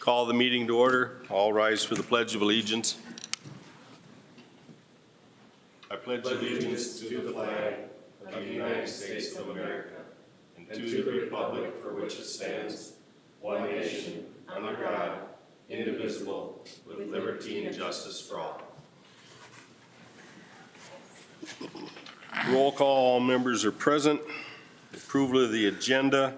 Call the meeting to order. All rise for the Pledge of Allegiance. I pledge allegiance to the flag of the United States of America and to the republic for which it stands, one nation, under God, indivisible, with liberty and justice for all. Roll call, all members are present. Approval of the agenda.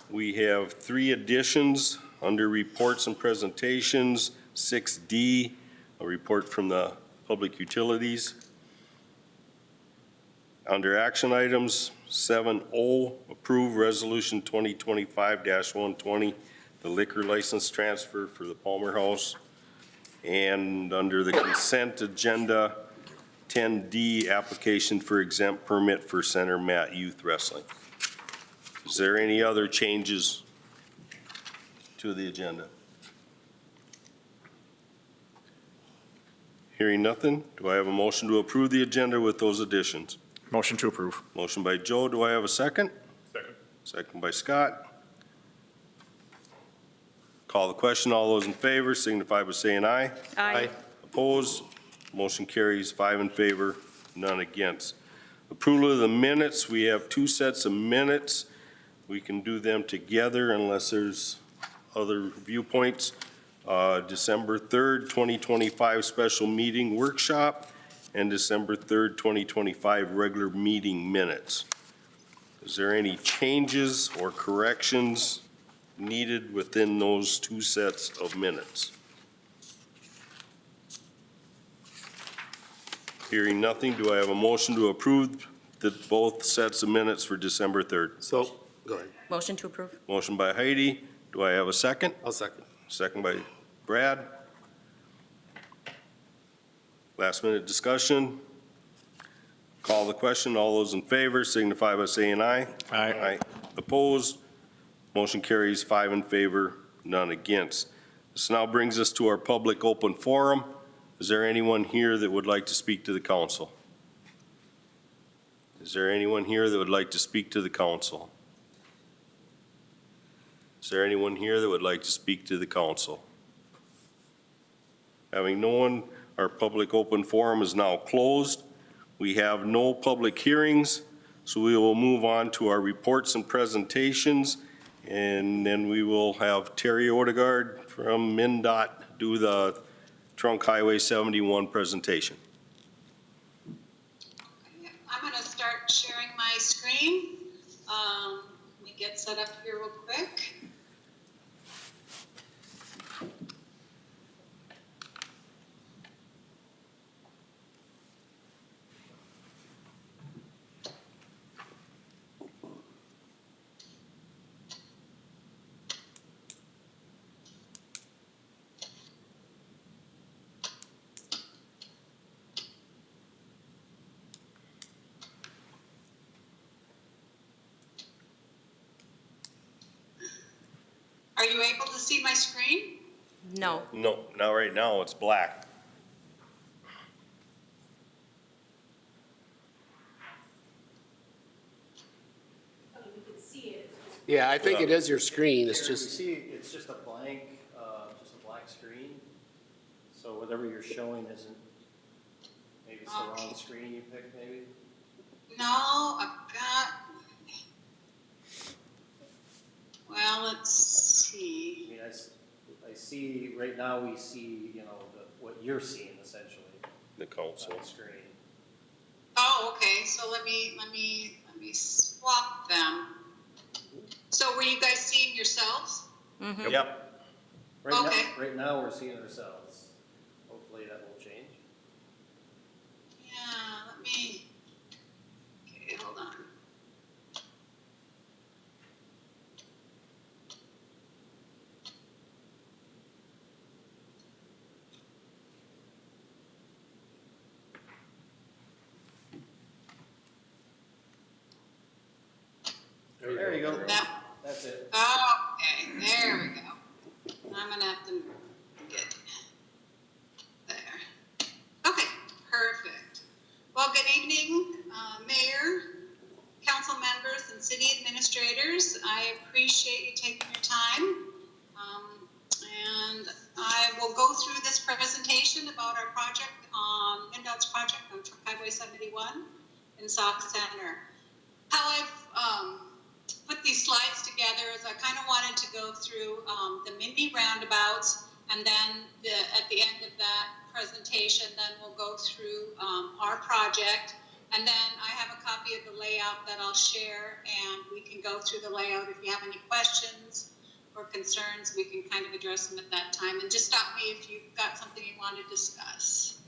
We have 3 additions under reports and presentations. 6D, a report from the Public Utilities. Under action items, 7O, approve resolution 2025-120, the liquor license transfer for the Palmer House. And under the consent agenda, 10D, application for exempt permit for Center Mat Youth Wrestling. Is there any other changes to the agenda? Hearing nothing, do I have a motion to approve the agenda with those additions? Motion to approve. Motion by Joe, do I have a second? Second. Second by Scott. Call the question, all those in favor signify by saying aye. Aye. Opposed? Motion carries 5 in favor, none against. Approval of the minutes, we have 2 sets of minutes. We can do them together unless there's other viewpoints. December 3rd, 2025 special meeting workshop and December 3rd, 2025 regular meeting minutes. Is there any changes or corrections needed within those 2 sets of minutes? Hearing nothing, do I have a motion to approve both sets of minutes for December 3rd? So, go ahead. Motion to approve. Motion by Heidi. Do I have a second? I'll second. Second by Brad. Last minute discussion. Call the question. All those in favor signify by saying aye. Aye. Opposed? Motion carries 5 in favor, none against. This now brings us to our public open forum. Is there anyone here that would like to speak to the council? Is there anyone here that would like to speak to the council? Is there anyone here that would like to speak to the council? Having no one, our public open forum is now closed. We have no public hearings, so we will move on to our reports and presentations, and then we will have Terry Odegaard from MnDOT do the Trunk Highway 71 presentation. I'm going to start sharing my screen. Let me get set up here real quick. Are you able to see my screen? No. No, not right now, it's black. Yeah, I think it is your screen. It's Here, just, you see, it's just a blank, just a black screen. So whatever you're showing isn't, maybe it's the wrong screen you picked, maybe? No, I've got, well, let's see. I mean, I see, right now we see, you know, what you're seeing essentially The council. on the screen. Oh, okay, so let me swap them. So were you guys seeing yourselves? Mm-hmm. Yep. Okay. Right now, we're seeing ourselves. Hopefully that will change. Yeah, let me, okay, hold on. There you go. That, That's it. okay, there we go. I'm gonna have to get there. Okay, perfect. Well, good evening, Mayor, council members, and city administrators. I appreciate you taking your time. and I will go through this presentation about our project on MnDOT's project on Highway 71 in Sauk Center. How I've put these slides together is I kind of wanted to go through the mini roundabouts, and then at the end of that presentation, then we'll go through our project, and then I have a copy of the layout that I'll share, and we can go through the layout. If you have any questions or concerns, we can kind of address them at that time, and just stop me if you've got something you want to discuss.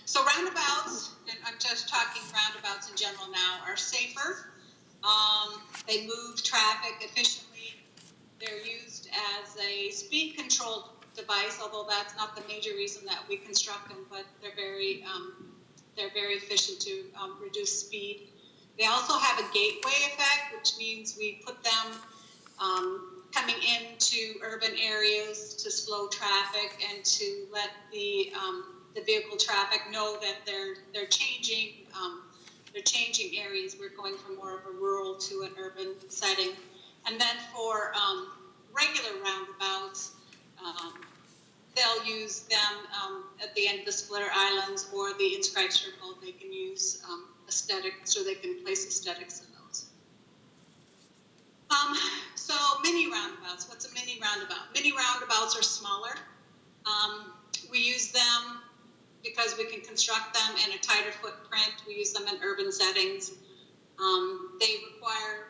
So roundabouts, and I'm just talking roundabouts in general now, are safer. They move traffic efficiently. They're used as a speed control device, although that's not the major reason that we construct them, but they're very efficient to reduce speed. They also have a gateway effect, which means we put them coming into urban areas to slow traffic and to let the vehicle traffic know that they're changing areas. We're going from more of a rural to an urban setting. And then for regular roundabouts, they'll use them at the end of the splitter islands or the inscribed circle. They can use aesthetics, or they can place aesthetics in those. So mini roundabouts. What's a mini roundabout? Mini roundabouts are smaller. We use them because we can construct them in a tighter footprint. We use them in urban settings. They require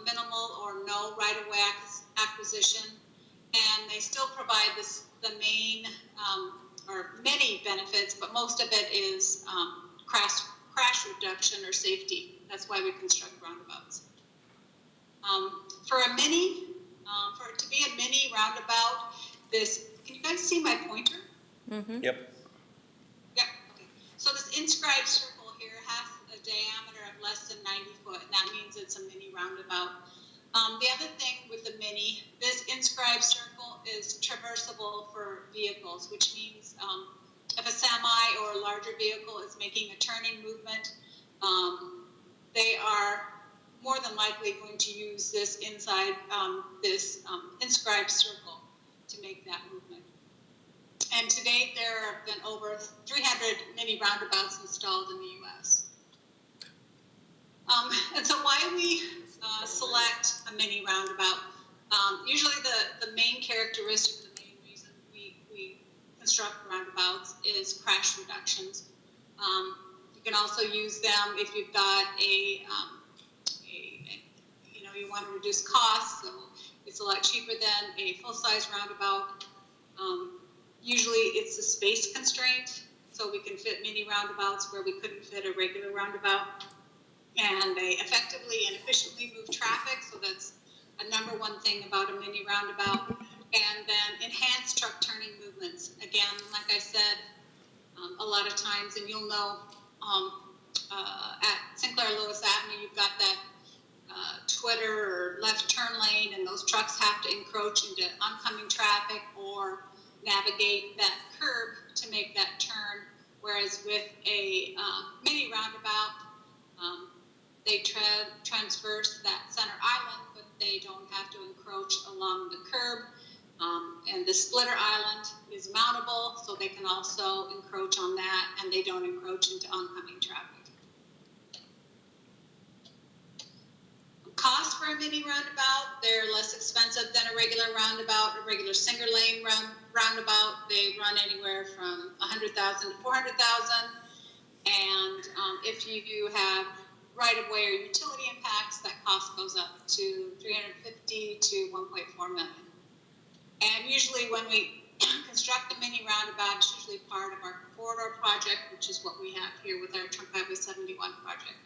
minimal or no right-of-way acquisition, and they still provide the main or many benefits, but most of it is crash reduction or safety. That's why we construct roundabouts. For it to be a mini roundabout, can you guys see my pointer? Mm-hmm. Yep. Yeah, okay. So this inscribed circle here has a diameter of less than 90 foot, and that means it's a mini roundabout. The other thing with the mini, this inscribed circle is traversable for vehicles, which means if a semi or a larger vehicle is making a turning movement, they are more than likely going to use this inside this inscribed circle to make that movement. And to date, there have been over 300 mini roundabouts installed in the U.S. And so why we select a mini roundabout, usually the main characteristic, the main reason we construct roundabouts is crash reductions. You can also use them if you've got you want to reduce costs, so it's a lot cheaper than a full-size roundabout. Usually it's a space constraint, so we can fit mini roundabouts where we couldn't fit a regular roundabout. And they effectively and efficiently move traffic, so that's a number one thing about a mini roundabout. And then enhance truck turning movements. Again, like I said, a lot of times, and you'll know at Sinclair Lewis Avenue, you've got that Twitter or left turn lane, and those trucks have to encroach into oncoming traffic or navigate that curb to make that turn. Whereas with a mini roundabout, they transverse that center island, but they don't have to encroach along the curb. And the splitter island is mountable, so they can also encroach on that, and they don't encroach into oncoming traffic. Cost for a mini roundabout, they're less expensive than a regular roundabout, a regular single lane roundabout. They run anywhere from $100,000 to $400,000. And if you have right-of-way or utility impacts, that cost goes up to $350,000 to $1.4 million. And usually when we construct a mini roundabout, it's usually part of our corridor project, which is what we have here with our Trunk Highway 71 project.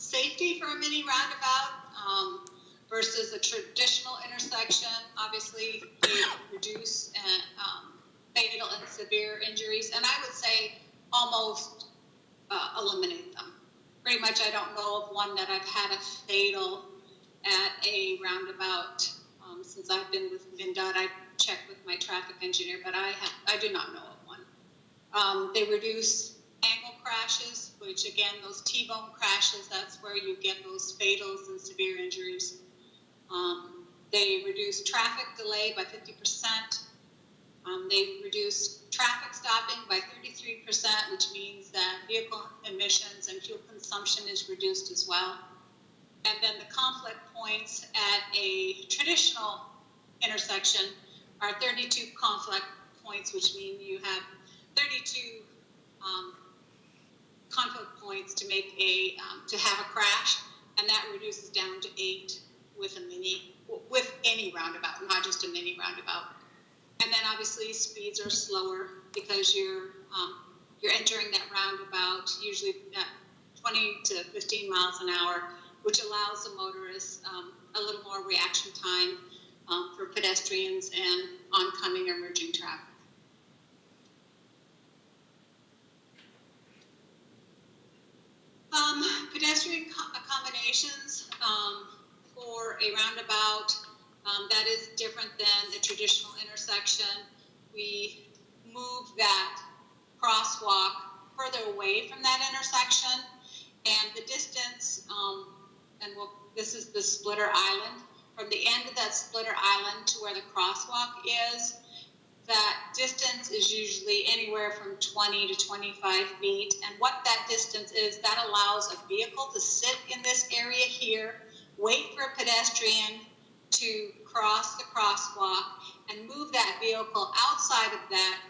Safety for a mini roundabout versus a traditional intersection, obviously they reduce fatal and severe injuries, and I would say almost eliminate them. Pretty much I don't know of one that I've had a fatal at a roundabout since I've been with MnDOT. I checked with my traffic engineer, but I do not know of one. They reduce angle crashes, which again, those T-bone crashes, that's where you get those fatals and severe injuries. They reduce traffic delay by 50%. They reduce traffic stopping by 33%, which means that vehicle emissions and fuel consumption is reduced as well. And then the conflict points at a traditional intersection are 32 conflict points, which mean you have 32 conflict points to make to have a crash, and that reduces down to 8 with any roundabout, not just a mini roundabout. And then obviously speeds are slower because you're entering that roundabout usually at 20 to 15 miles an hour, which allows the motorists a little more reaction time for pedestrians and oncoming or merging traffic. Pedestrian accommodations for a roundabout, that is different than the traditional intersection. We move that crosswalk further away from that intersection, and the distance, this is the splitter island. From the end of that splitter island to where the crosswalk is, that distance is usually anywhere from 20 to 25 feet. And what that distance is, that allows a vehicle to sit in this area here, wait for a pedestrian to cross the crosswalk, and move that vehicle outside of that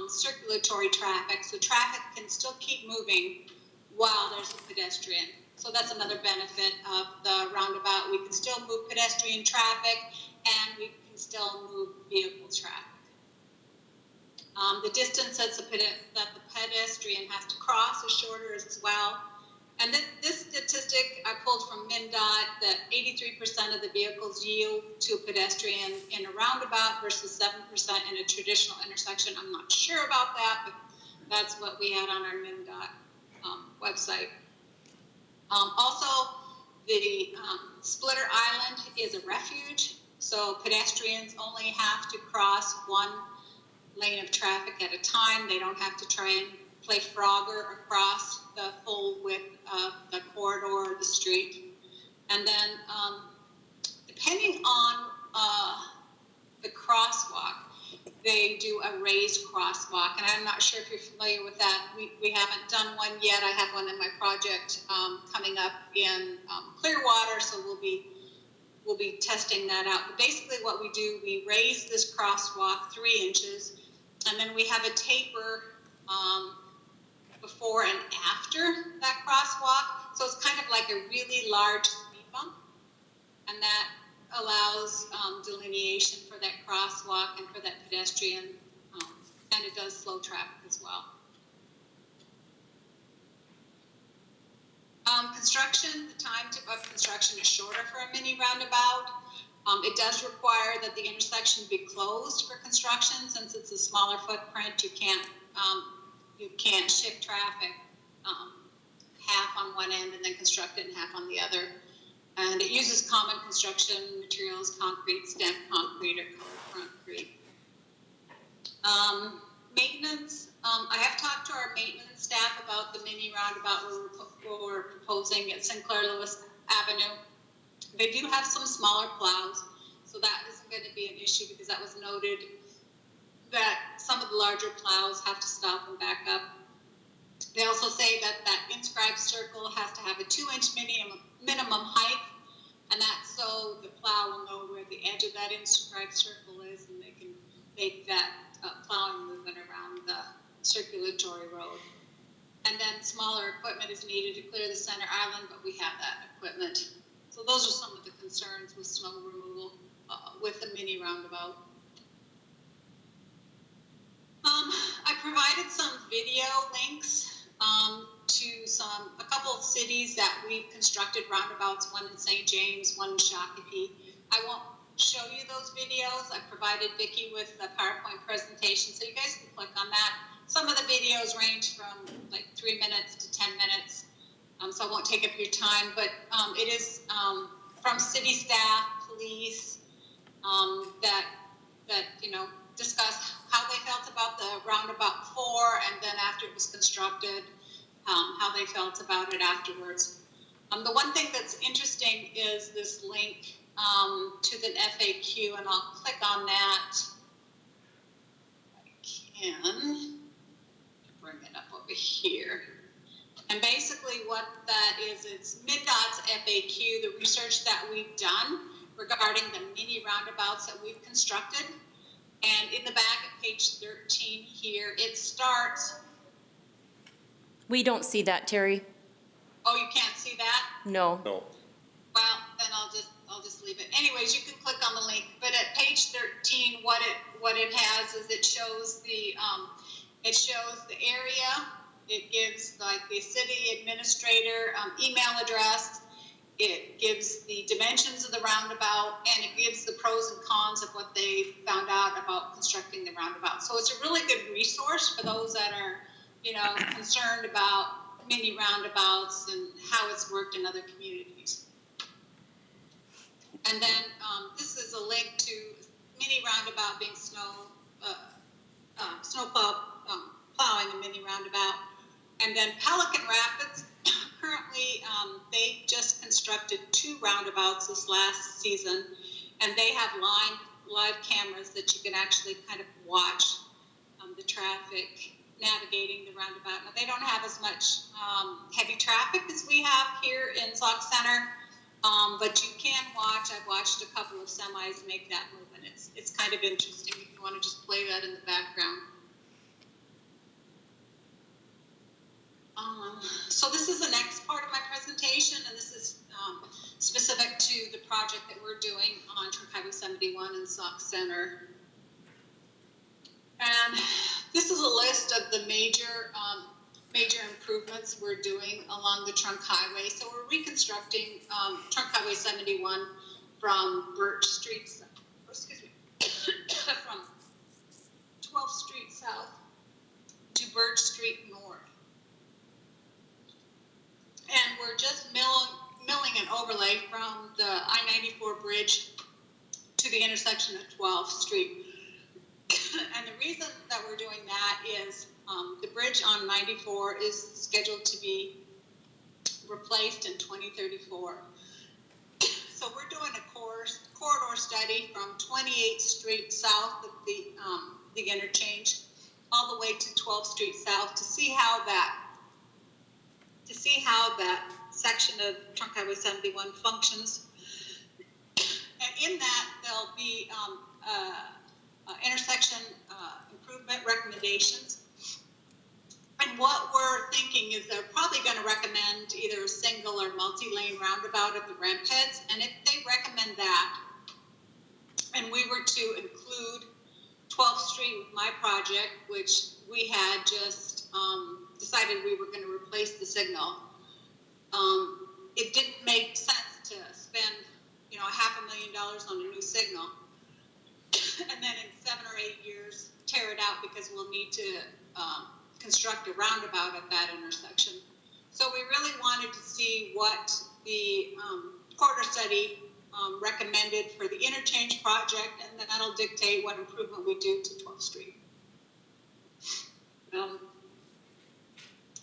circulatory traffic, so traffic can still keep moving while there's a pedestrian. So that's another benefit of the roundabout. We can still move pedestrian traffic, and we can still move vehicle traffic. The distance that the pedestrian has to cross is shorter as well. And this statistic I pulled from MnDOT, that 83% of the vehicles yield to a pedestrian in a roundabout versus 7% in a traditional intersection. I'm not sure about that, but that's what we had on our MnDOT website. Also, the Splitter Island is a refuge, so pedestrians only have to cross one lane of traffic at a time. They don't have to try and play Frogger across the full width of the corridor or the street. And then depending on the crosswalk, they do a raised crosswalk, and I'm not sure if you're familiar with that. We haven't done one yet. I have one in my project coming up in Clearwater, so we'll be testing that out. But basically what we do, we raise this crosswalk 3 inches, and then we have a taper before and after that crosswalk. So it's kind of like a really large speed bump, and that allows delineation for that crosswalk and for that pedestrian, and it does slow traffic as well. Construction, the time of construction is shorter for a mini roundabout. It does require that the intersection be closed for construction. Since it's a smaller footprint, you can't shift traffic half on one end and then construct it and half on the other. And it uses common construction materials, concrete, stamped concrete, or colored concrete. Maintenance, I have talked to our maintenance staff about the mini roundabout we're proposing at Sinclair Lewis Avenue. They do have some smaller plows, so that isn't going to be an issue, because that was noted that some of the larger plows have to stop and back up. They also say that inscribed circle has to have a 2-inch minimum height, and that's so the plow will know where the edge of that inscribed circle is, and they can make that plowing movement around the circulatory road. And then smaller equipment is needed to clear the center island, but we have that equipment. So those are some of the concerns with snow removal with the mini roundabout. I provided some video links to a couple of cities that we've constructed roundabouts, one in St. James, one in Shakopee. I won't show you those videos. I provided Vicki with the PowerPoint presentation, so you guys can click on that. Some of the videos range from like 3 minutes to 10 minutes, so I won't take up your time, but it is from city staff, police, that discuss how they felt about the roundabout before, and then after it was constructed, how they felt about it afterwards. The one thing that's interesting is this link to the FAQ, and I'll click on that. I can bring it up over here. And basically what that is, it's MnDOT's FAQ, the research that we've done regarding the mini roundabouts that we've constructed. And in the back at page 13 here, it starts. We don't see that, Terry. Oh, you can't see that? No. No. Well, then I'll just leave it. Anyways, you can click on the link. But at page 13, what it has is it shows the area. It gives like the city administrator email address. It gives the dimensions of the roundabout, and it gives the pros and cons of what they found out about constructing the roundabout. So it's a really good resource for those that are, concerned about mini roundabouts and how it's worked in other communities. And then this is a link to mini roundabout being snowplow plowing a mini roundabout. And then Pelican Rapids, currently they just constructed 2 roundabouts this last season, and they have live cameras that you can actually kind of watch the traffic navigating the roundabout. Now, they don't have as much heavy traffic as we have here in Sauk Center, but you can watch. I've watched a couple of semis make that move, and it's kind of interesting if you want to just play that in the background. So this is the next part of my presentation, and this is specific to the project that we're doing on Trunk Highway 71 in Sauk Center. And this is a list of the major improvements we're doing along the Trunk Highway. So we're reconstructing Trunk Highway 71 from Birch Street, from 12th Street South to Birch Street North. And we're just milling an overlay from the I-94 bridge to the intersection of 12th Street. And the reason that we're doing that is the bridge on 94 is scheduled to be replaced in 2034. So we're doing a corridor study from 28th Street south of the interchange all the way to 12th Street south to see how that section of Trunk Highway 71 functions. And in that, there'll be intersection improvement recommendations. And what we're thinking is they're probably going to recommend either a single or multi-lane roundabout at the ramp heads. And if they recommend that, and we were to include 12th Street with my project, which we had just decided we were going to replace the signal, it didn't make sense to spend, $500,000 on a new signal and then in 7 or 8 years tear it out because we'll need to construct a roundabout at that intersection. So we really wanted to see what the corridor study recommended for the interchange project, and then that'll dictate what improvement we do to 12th Street.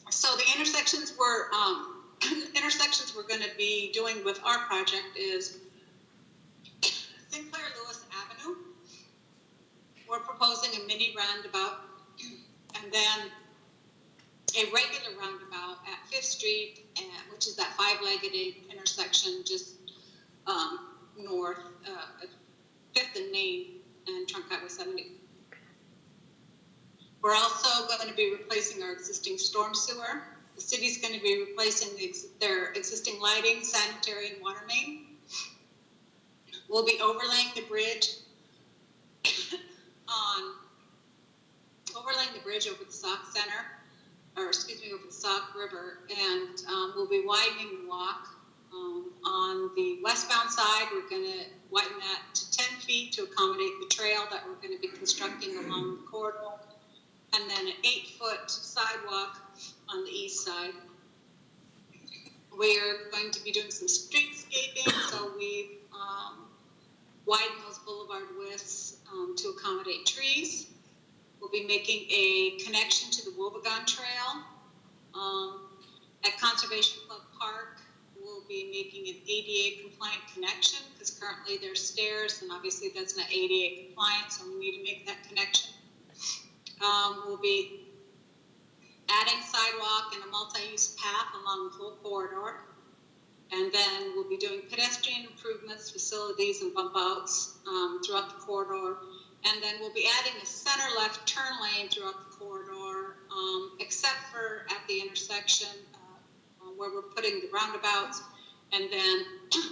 So the intersections we're going to be doing with our project is Sinclair Lewis Avenue. We're proposing a mini roundabout, and then a regular roundabout at 5th Street, which is that 5-legged intersection just north, 5th and Main and Trunk Highway 70. We're also going to be replacing our existing storm sewer. The city's going to be replacing their existing lighting, sanitary, and water main. We'll be overlaying the bridge over the Sauk Center, over the Sauk River, and we'll be widening the walk. On the westbound side, we're going to widen that to 10 feet to accommodate the trail that we're going to be constructing along the corridor, and then an 8-foot sidewalk on the east side. We're going to be doing some streetscaping, so we've widened those boulevard widths to accommodate trees. We'll be making a connection to the Wobegon Trail. At Conservation Club Park, we'll be making an ADA compliant connection because currently there's stairs, and obviously that's not ADA compliant, so we need to make that connection. We'll be adding sidewalk and a multi-use path along the whole corridor. And then we'll be doing pedestrian improvements, facilities, and bump outs throughout the corridor. And then we'll be adding a center left turn lane throughout the corridor, except for at the intersection where we're putting the roundabouts. And then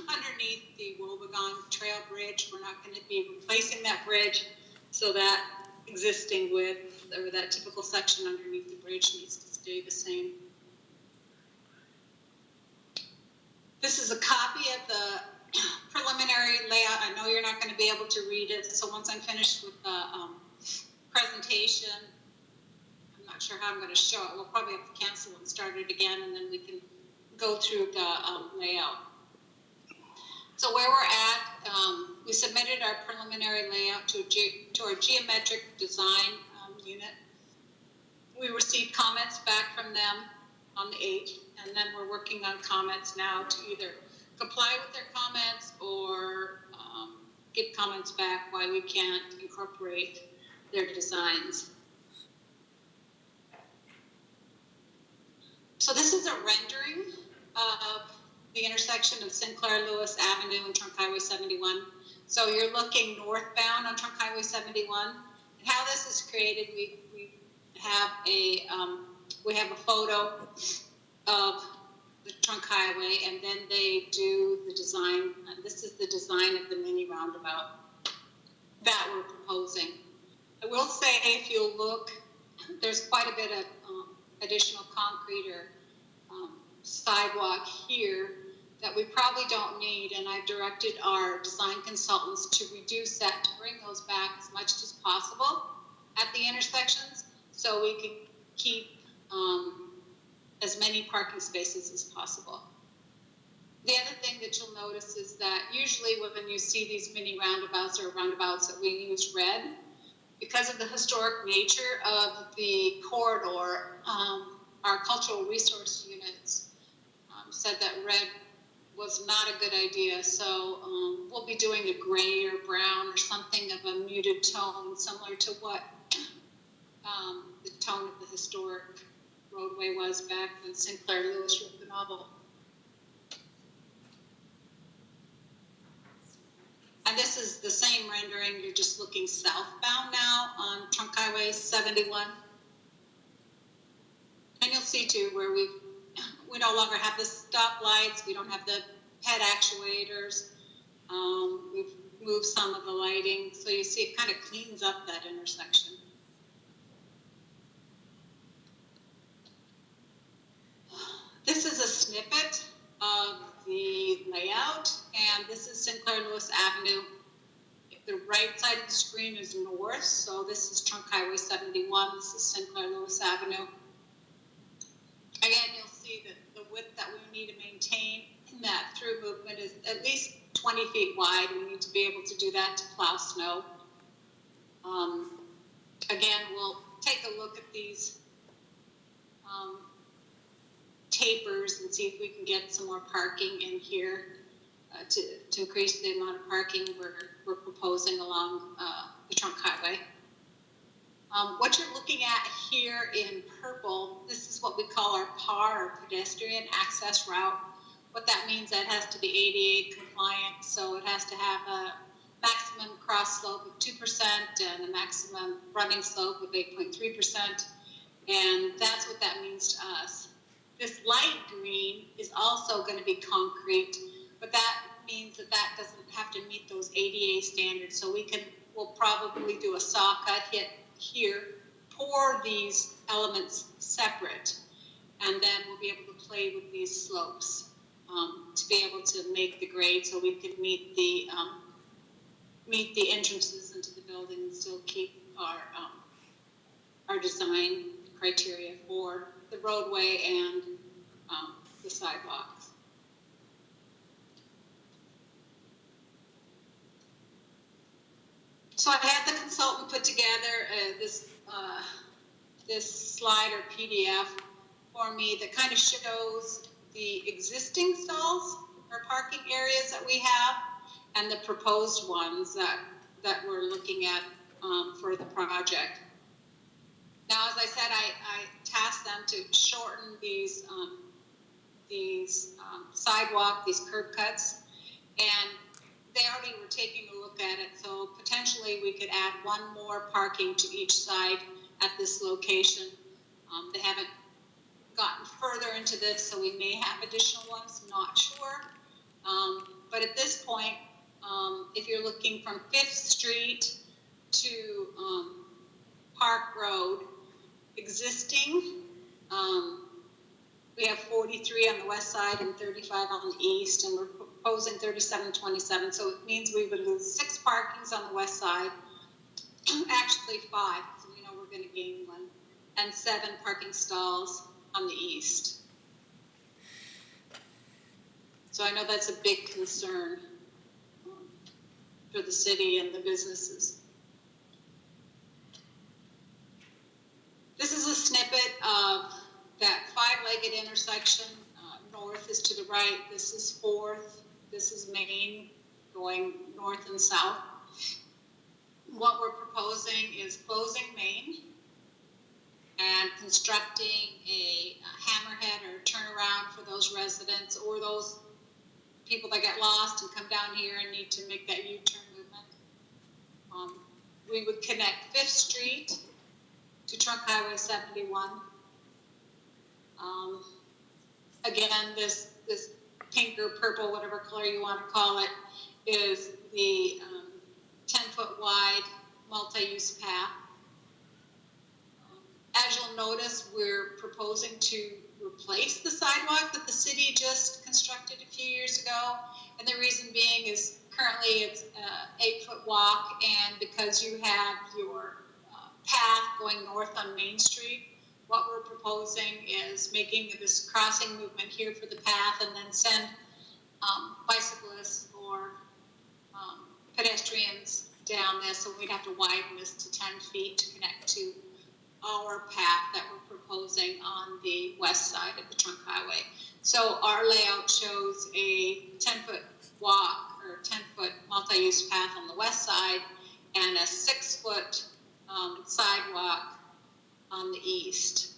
underneath the Wobegon Trail Bridge, we're not going to be replacing that bridge. So that existing width, or that typical section underneath the bridge, needs to stay the same. This is a copy of the preliminary layout. I know you're not going to be able to read it, so once I'm finished with the presentation, I'm not sure how I'm going to show it. We'll probably have to cancel and start it again, and then we can go through the layout. So where we're at, we submitted our preliminary layout to our geometric design unit. We received comments back from them on the 8th, and then we're working on comments now to either comply with their comments or get comments back why we can't incorporate their designs. So this is a rendering of the intersection of Sinclair Lewis Avenue and Trunk Highway 71. So you're looking northbound on Trunk Highway 71. And how this is created, we have a photo of the trunk highway, and then they do the design. This is the design of the mini roundabout that we're proposing. I will say, if you look, there's quite a bit of additional concrete or sidewalk here that we probably don't need, and I've directed our design consultants to reduce that, to bring those back as much as possible at the intersections, so we can keep as many parking spaces as possible. The other thing that you'll notice is that usually when you see these mini roundabouts or roundabouts that we use red, because of the historic nature of the corridor, our cultural resource units said that red was not a good idea. So we'll be doing a gray or brown or something of a muted tone, similar to what the tone of the historic roadway was back when Sinclair Lewis wrote the novel. And this is the same rendering. You're just looking southbound now on Trunk Highway 71. And you'll see too where we no longer have the stop lights. We don't have the head actuators. We've moved some of the lighting. So you see it kind of cleans up that intersection. This is a snippet of the layout, and this is Sinclair Lewis Avenue. The right side of the screen is north, so this is Trunk Highway 71. This is Sinclair Lewis Avenue. Again, you'll see that the width that we need to maintain in that through movement is at least 20 feet wide. We need to be able to do that to plow snow. Again, we'll take a look at these tapers and see if we can get some more parking in here to increase the amount of parking we're proposing along the trunk highway. What you're looking at here in purple, this is what we call our PAR, or pedestrian access route. What that means, that has to be ADA compliant, so it has to have a maximum cross slope of 2% and a maximum running slope of 8.3%, and that's what that means to us. This light green is also going to be concrete, but that means that that doesn't have to meet those ADA standards. So we'll probably do a saw cut hit here, pour these elements separate, and then we'll be able to play with these slopes to be able to make the grade so we can meet the entrances into the building and still keep our design criteria for the roadway and the sidewalks. So I had the consultant put together this slide or PDF for me that kind of shows the existing stalls or parking areas that we have, and the proposed ones that we're looking at for the project. Now, as I said, I tasked them to shorten these sidewalk, these curb cuts, and they already were taking a look at it. So potentially we could add one more parking to each side at this location. They haven't gotten further into this, so we may have additional ones, not sure. But at this point, if you're looking from 5th Street to Park Road, existing, we have 43 on the west side and 35 on the east, and we're proposing 3727. So it means we would lose 6 parkings on the west side, actually 5, so we know we're going to gain 1, and 7 parking stalls on the east. So I know that's a big concern for the city and the businesses. This is a snippet of that 5-legged intersection. North is to the right. This is 4th. This is Main, going north and south. What we're proposing is closing Main and constructing a hammerhead or turnaround for those residents or those people that get lost and come down here and need to make that U-turn movement. We would connect 5th Street to Trunk Highway 71. Again, this pink or purple, whatever color you want to call it, is the 10-foot wide multi-use path. As you'll notice, we're proposing to replace the sidewalk that the city just constructed a few years ago. And the reason being is currently it's an 8-foot walk, and because you have your path going north on Main Street, what we're proposing is making this crossing movement here for the path and then send bicyclists or pedestrians down this. So we'd have to widen this to 10 feet to connect to our path that we're proposing on the west side of the Trunk Highway. So our layout shows a 10-foot walk or 10-foot multi-use path on the west side and a 6-foot sidewalk on the east.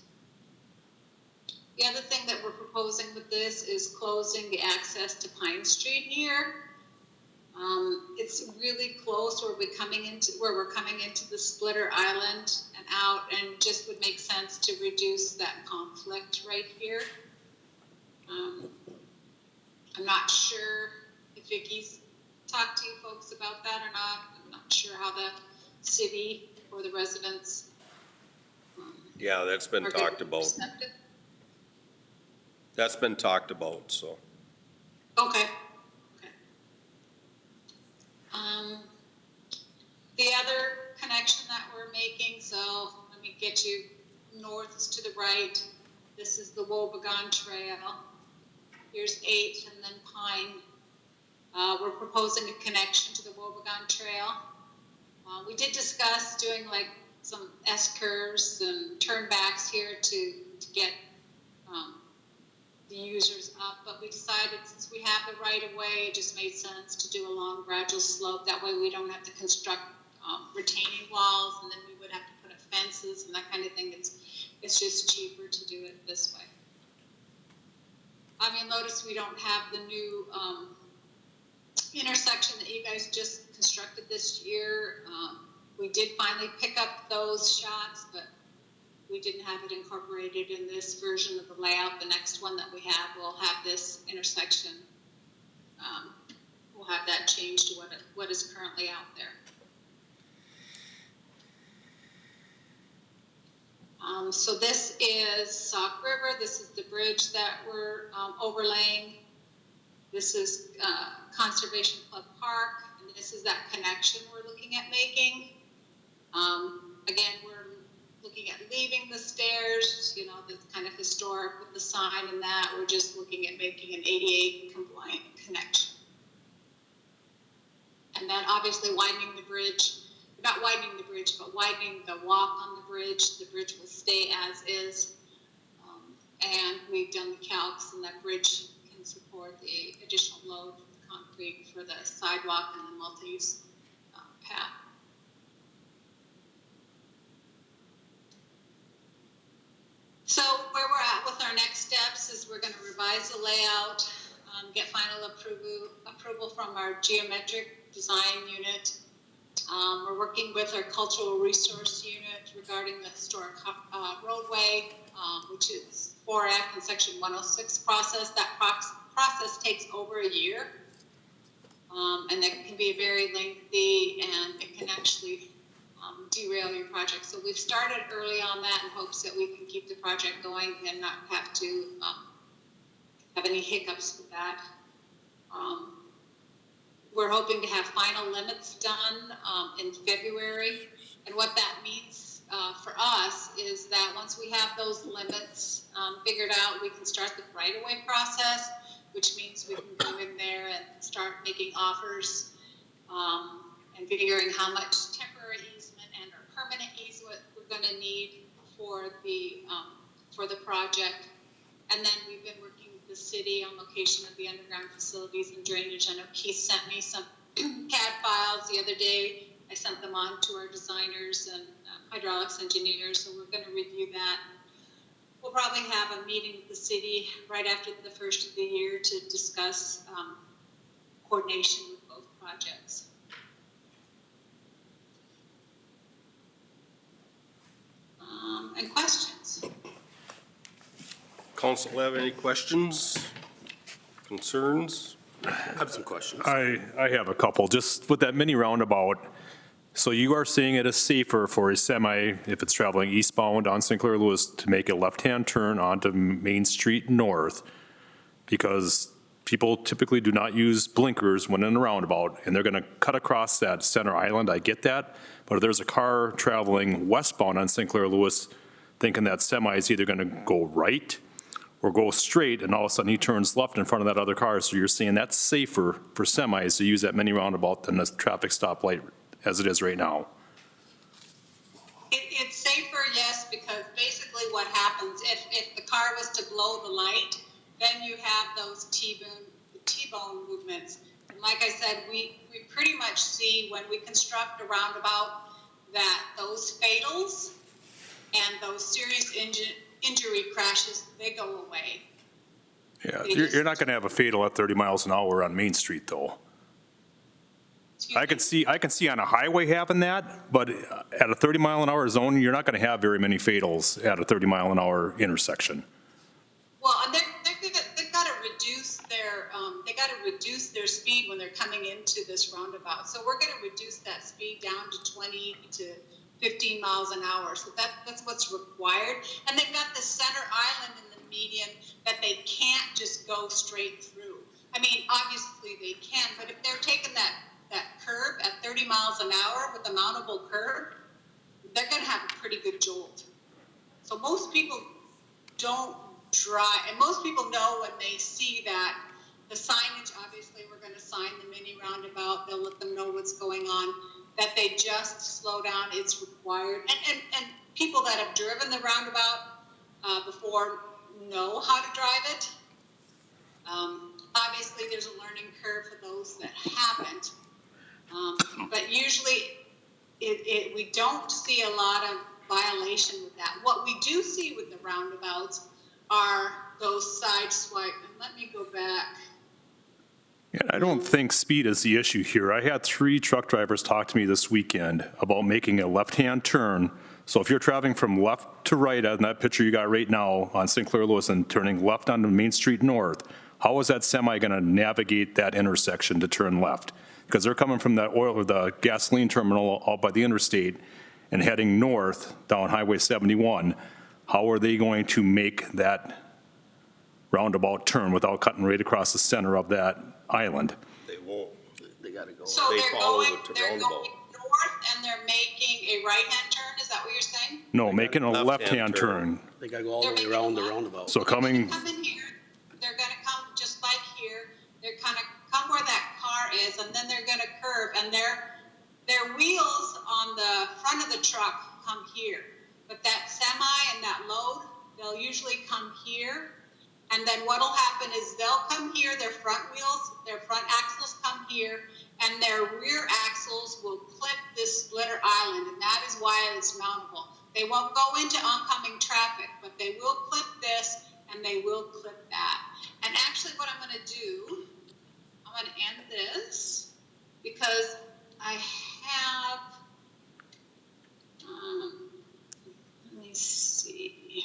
The other thing that we're proposing with this is closing the access to Pine Street here. It's really close where we're coming into the Splitter Island and out, and just would make sense to reduce that conflict right here. I'm not sure if Vicky's talked to you folks about that or not. I'm not sure how the city or the residents Yeah, that's been are talked about. receptive. That's been talked about, so. Okay. The other connection that we're making, so let me get you north is to the right. This is the Wobegon Trail. Here's 8th and then Pine. We're proposing a connection to the Wobegon Trail. We did discuss doing like some S-curves and turnbacks here to get the users up, but we decided since we have the right of way, it just made sense to do a long gradual slope. That way we don't have to construct retaining walls, and then we would have to put up fences and that kind of thing. It's just cheaper to do it this way. You'll notice we don't have the new intersection that you guys just constructed this year. We did finally pick up those shots, but we didn't have it incorporated in this version of the layout. The next one that we have will have this intersection. We'll have that changed to what is currently out there. So this is Sauk River. This is the bridge that we're overlaying. This is Conservation Club Park, and this is that connection we're looking at making. Again, we're looking at leaving the stairs, that's kind of historic with the sign and that. We're just looking at making an ADA compliant connection. And then obviously widening the bridge, not widening the bridge, but widening the walk on the bridge. The bridge will stay as is. And we've done the calcs, and that bridge can support the additional load for the concrete for the sidewalk and the multi-use path. So where we're at with our next steps is we're going to revise the layout, get final approval from our geometric design unit. We're working with our cultural resource unit regarding the historic roadway, which is 4F and Section 106 process. That process takes over a year, and that can be very lengthy, and it can actually derail your project. So we've started early on that in hopes that we can keep the project going and not have to have any hiccups with that. We're hoping to have final limits done in February. And what that means for us is that once we have those limits figured out, we can start the right-of-way process, which means we can go in there and start making offers and figuring how much temporary easement and or permanent easement we're going to need for the project. And then we've been working with the city on location of the underground facilities and drainage. I know Keith sent me some CAD files the other day. I sent them on to our designers and hydraulics engineers, so we're going to review that. We'll probably have a meeting with the city right after the first of the year to discuss coordination with both projects. And questions? Council have any questions, concerns? I have some questions. I have a couple, just with that mini roundabout. So you are seeing it as safer for a semi, if it's traveling eastbound on St. Clair Lewis, to make a left-hand turn onto Main Street North, because people typically do not use blinkers when in a roundabout, and they're going to cut across that center island. I get that, but if there's a car traveling westbound on St. Clair Lewis, thinking that semi is either going to go right or go straight, and all of a sudden he turns left in front of that other car. So you're saying that's safer for semis to use that mini roundabout than a traffic stoplight as it is right now? It's safer, yes, because basically what happens, if the car was to blow the light, then you have those T-bone movements. And like I said, we pretty much see when we construct a roundabout that those fatals and those serious injury crashes, they go away. Yeah, you're not going to have a fatal at 30 miles an hour on Main Street, though. I can see on a highway having that, but at a 30-mile-an-hour zone, you're not going to have very many fatals at a 30-mile-an-hour intersection. Well, and they've got to reduce their speed when they're coming into this roundabout. So we're going to reduce that speed down to 20 to 15 miles an hour. So that's what's required. And they've got the center island in the median that they can't just go straight through. I mean, obviously they can, but if they're taking that curve at 30 miles an hour with a mountable curve, they're going to have a pretty good jolt. So most people don't drive, and most people know when they see that. The signage, obviously, we're going to sign the mini roundabout. They'll let them know what's going on, that they just slow down. It's required. And people that have driven the roundabout before know how to drive it. Obviously, there's a learning curve for those that haven't. But usually, we don't see a lot of violation with that. What we do see with the roundabouts are those side swipe. And let me go back. Yeah, I don't think speed is the issue here. I had 3 truck drivers talk to me this weekend about making a left-hand turn. So if you're traveling from left to right, on that picture you got right now on St. Clair Lewis, and turning left onto Main Street North, how is that semi going to navigate that intersection to turn left? Because they're coming from that oil or the gasoline terminal out by the interstate and heading north down Highway 71. How are they going to make that roundabout turn without cutting right across the center of that island? They won't. They gotta go. So They they're follow going the roundabout. north and they're making a right-hand turn. Is that what you're saying? No, making a Left-hand left-hand turn. They gotta go all the way around the roundabout. So coming, Come in here. They're going to come just like here. They're kind of come where that car is, and then they're going to curve, and their wheels on the front of the truck come here. But that semi and that load, they'll usually come here, And then what'll happen is they'll come here, their front axles come here, and their rear axles will clip this splitter island, and that is why it's mountable. They won't go into oncoming traffic, but they will clip this and they will clip that. And actually what I'm gonna do, I'm gonna end this because I have, let me see.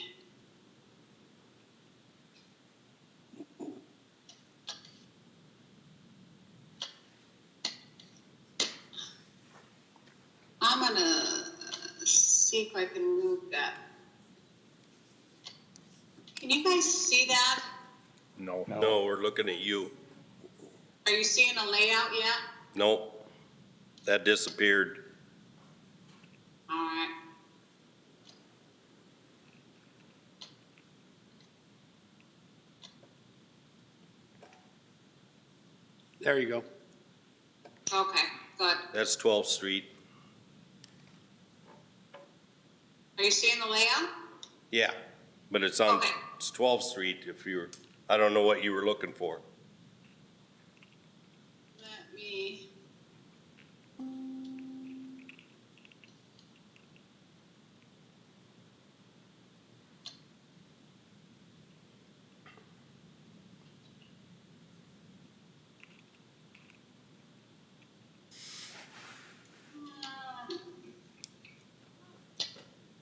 I'm gonna see if I can move that. Can you guys see that? No. No, we're looking at you. Are you seeing a layout yet? Nope, that disappeared. All right. There you go. Okay, good. That's 12th Street. Are you seeing the layout? Yeah, but it's on, Okay. it's 12th Street if you were, I don't know what you were looking for. Let me.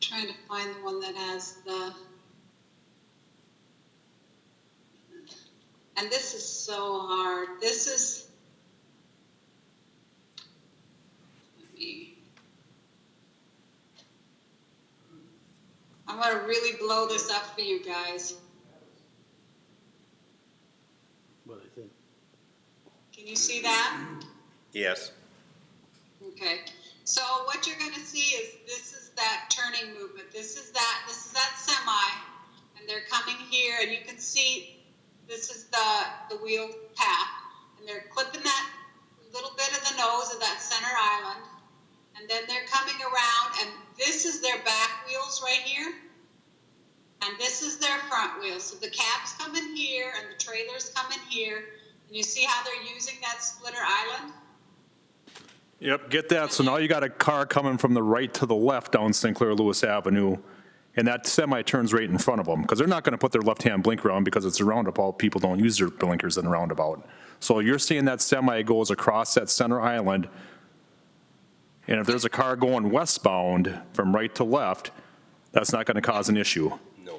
Trying to find the one that has the. And this is so hard. This is. Let me. I'm gonna really blow this up for you guys. What I think. Can you see that? Yes, Okay, so what you're gonna see is this is that turning movement. This is that semi, and they're coming here, and you can see this is the wheel path, and they're clipping that little bit of the nose of that center island, and then they're coming around, and this is their back wheels right here, and this is their front wheels. So the cabs come in here, and the trailers come in here, and you see how they're using that splitter island? Yep, get that. So now you got a car coming from the right to the left down Sinclair Lewis Avenue, and that semi turns right in front of them, because they're not going to put their left-hand blinker on because it's a roundabout. People don't use their blinkers in a roundabout. So you're seeing that semi goes across that center island, and if there's a car going westbound from right to left, that's not going to cause an issue. no.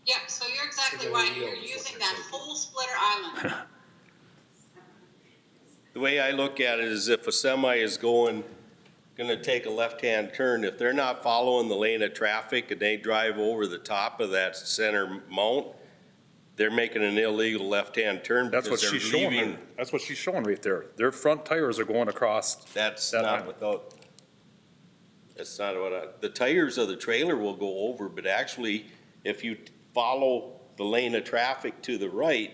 Yeah, so you're exactly So right. they're You're yield is what using they're that thinking. whole splitter island. The way I look at it is if a semi is gonna take a left-hand turn, if they're not following the lane of traffic and they drive over the top of that center mount, they're making an illegal left-hand turn That's what because they're she's showing. leaving. That's what she's showing right there. Their front tires are going across. That's That not island. without, that's not what the tires of the trailer will go over, but actually, if you follow the lane of traffic to the right,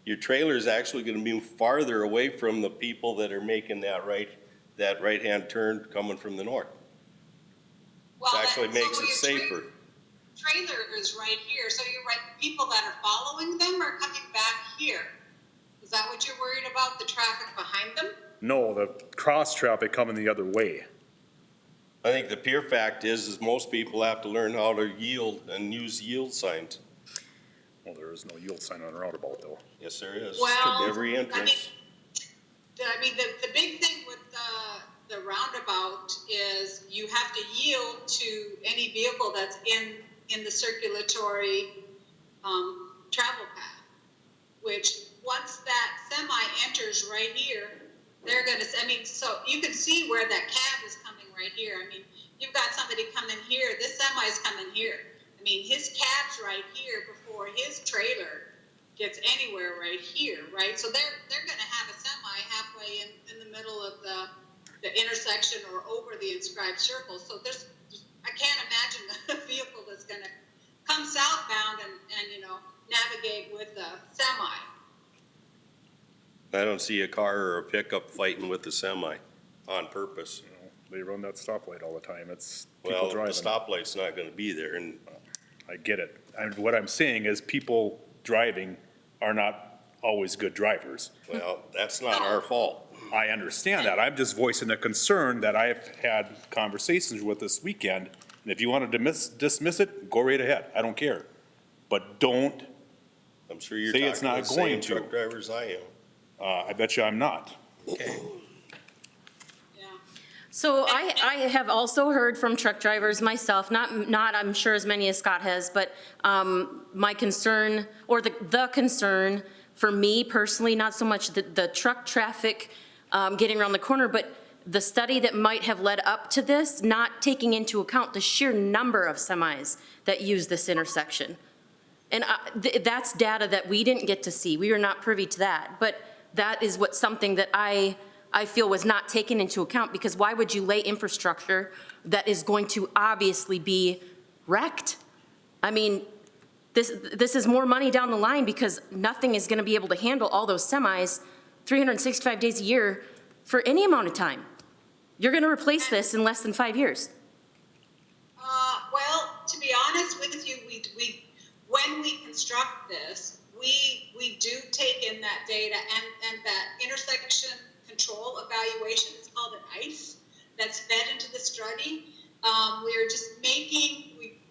your trailer is actually gonna move farther away from the people that are making that right-hand turn coming from the north. Well, It actually so makes it your safer. Trailer is right here, so you're right, people that are following them are coming back here. Is that what you're worried about, the traffic behind them? No, the cross traffic coming the other way. I think the pure fact is most people have to learn how to yield and use yield signs. Well, there is no yield sign on a roundabout, though. Yes, there is. Well, Every entrance. the big thing with the roundabout is you have to yield to any vehicle that's in the circulatory travel path, which once that semi enters right here, they're gonna, so you can see where that cab is coming right here. I mean, you've got somebody coming here, this semi's coming here. I mean, his cab's right here before his trailer gets anywhere right here, right? So they're gonna have a semi halfway in the middle of the intersection or over the inscribed circle. So I can't imagine a vehicle that's gonna come southbound and navigate with a semi. I don't see a car or a pickup fighting with the semi on purpose. You know, they run that stoplight all the time. It's people Well, the driving. stoplight's not gonna be there, and I get it. And what I'm saying is people driving are not always good drivers. Well, that's not our fault. I understand that. I'm just voicing a concern that I've had conversations with this weekend. And if you want to dismiss it, go right ahead. I don't care. But don't, I'm sure you're Say talking it's to not the same going to. truck drivers I am. I bet you I'm not. Okay. Yeah. So I have also heard from truck drivers myself, not I'm sure as many as Scott has, but my concern, or the concern for me personally, not so much the truck traffic getting around the corner, but the study that might have led up to this, not taking into account the sheer number of semis that use this intersection. And that's data that we didn't get to see. We were not privy to that. But that is something that I feel was not taken into account, because why would you lay infrastructure that is going to obviously be wrecked? I mean, this is more money down the line, because nothing is going to be able to handle all those semis 365 days a year for any amount of time. You're going to replace this in less than 5 years. Well, to be honest with you, when we construct this, we do take in that data, and that intersection control evaluation is called an ICE that's fed into the study. We're just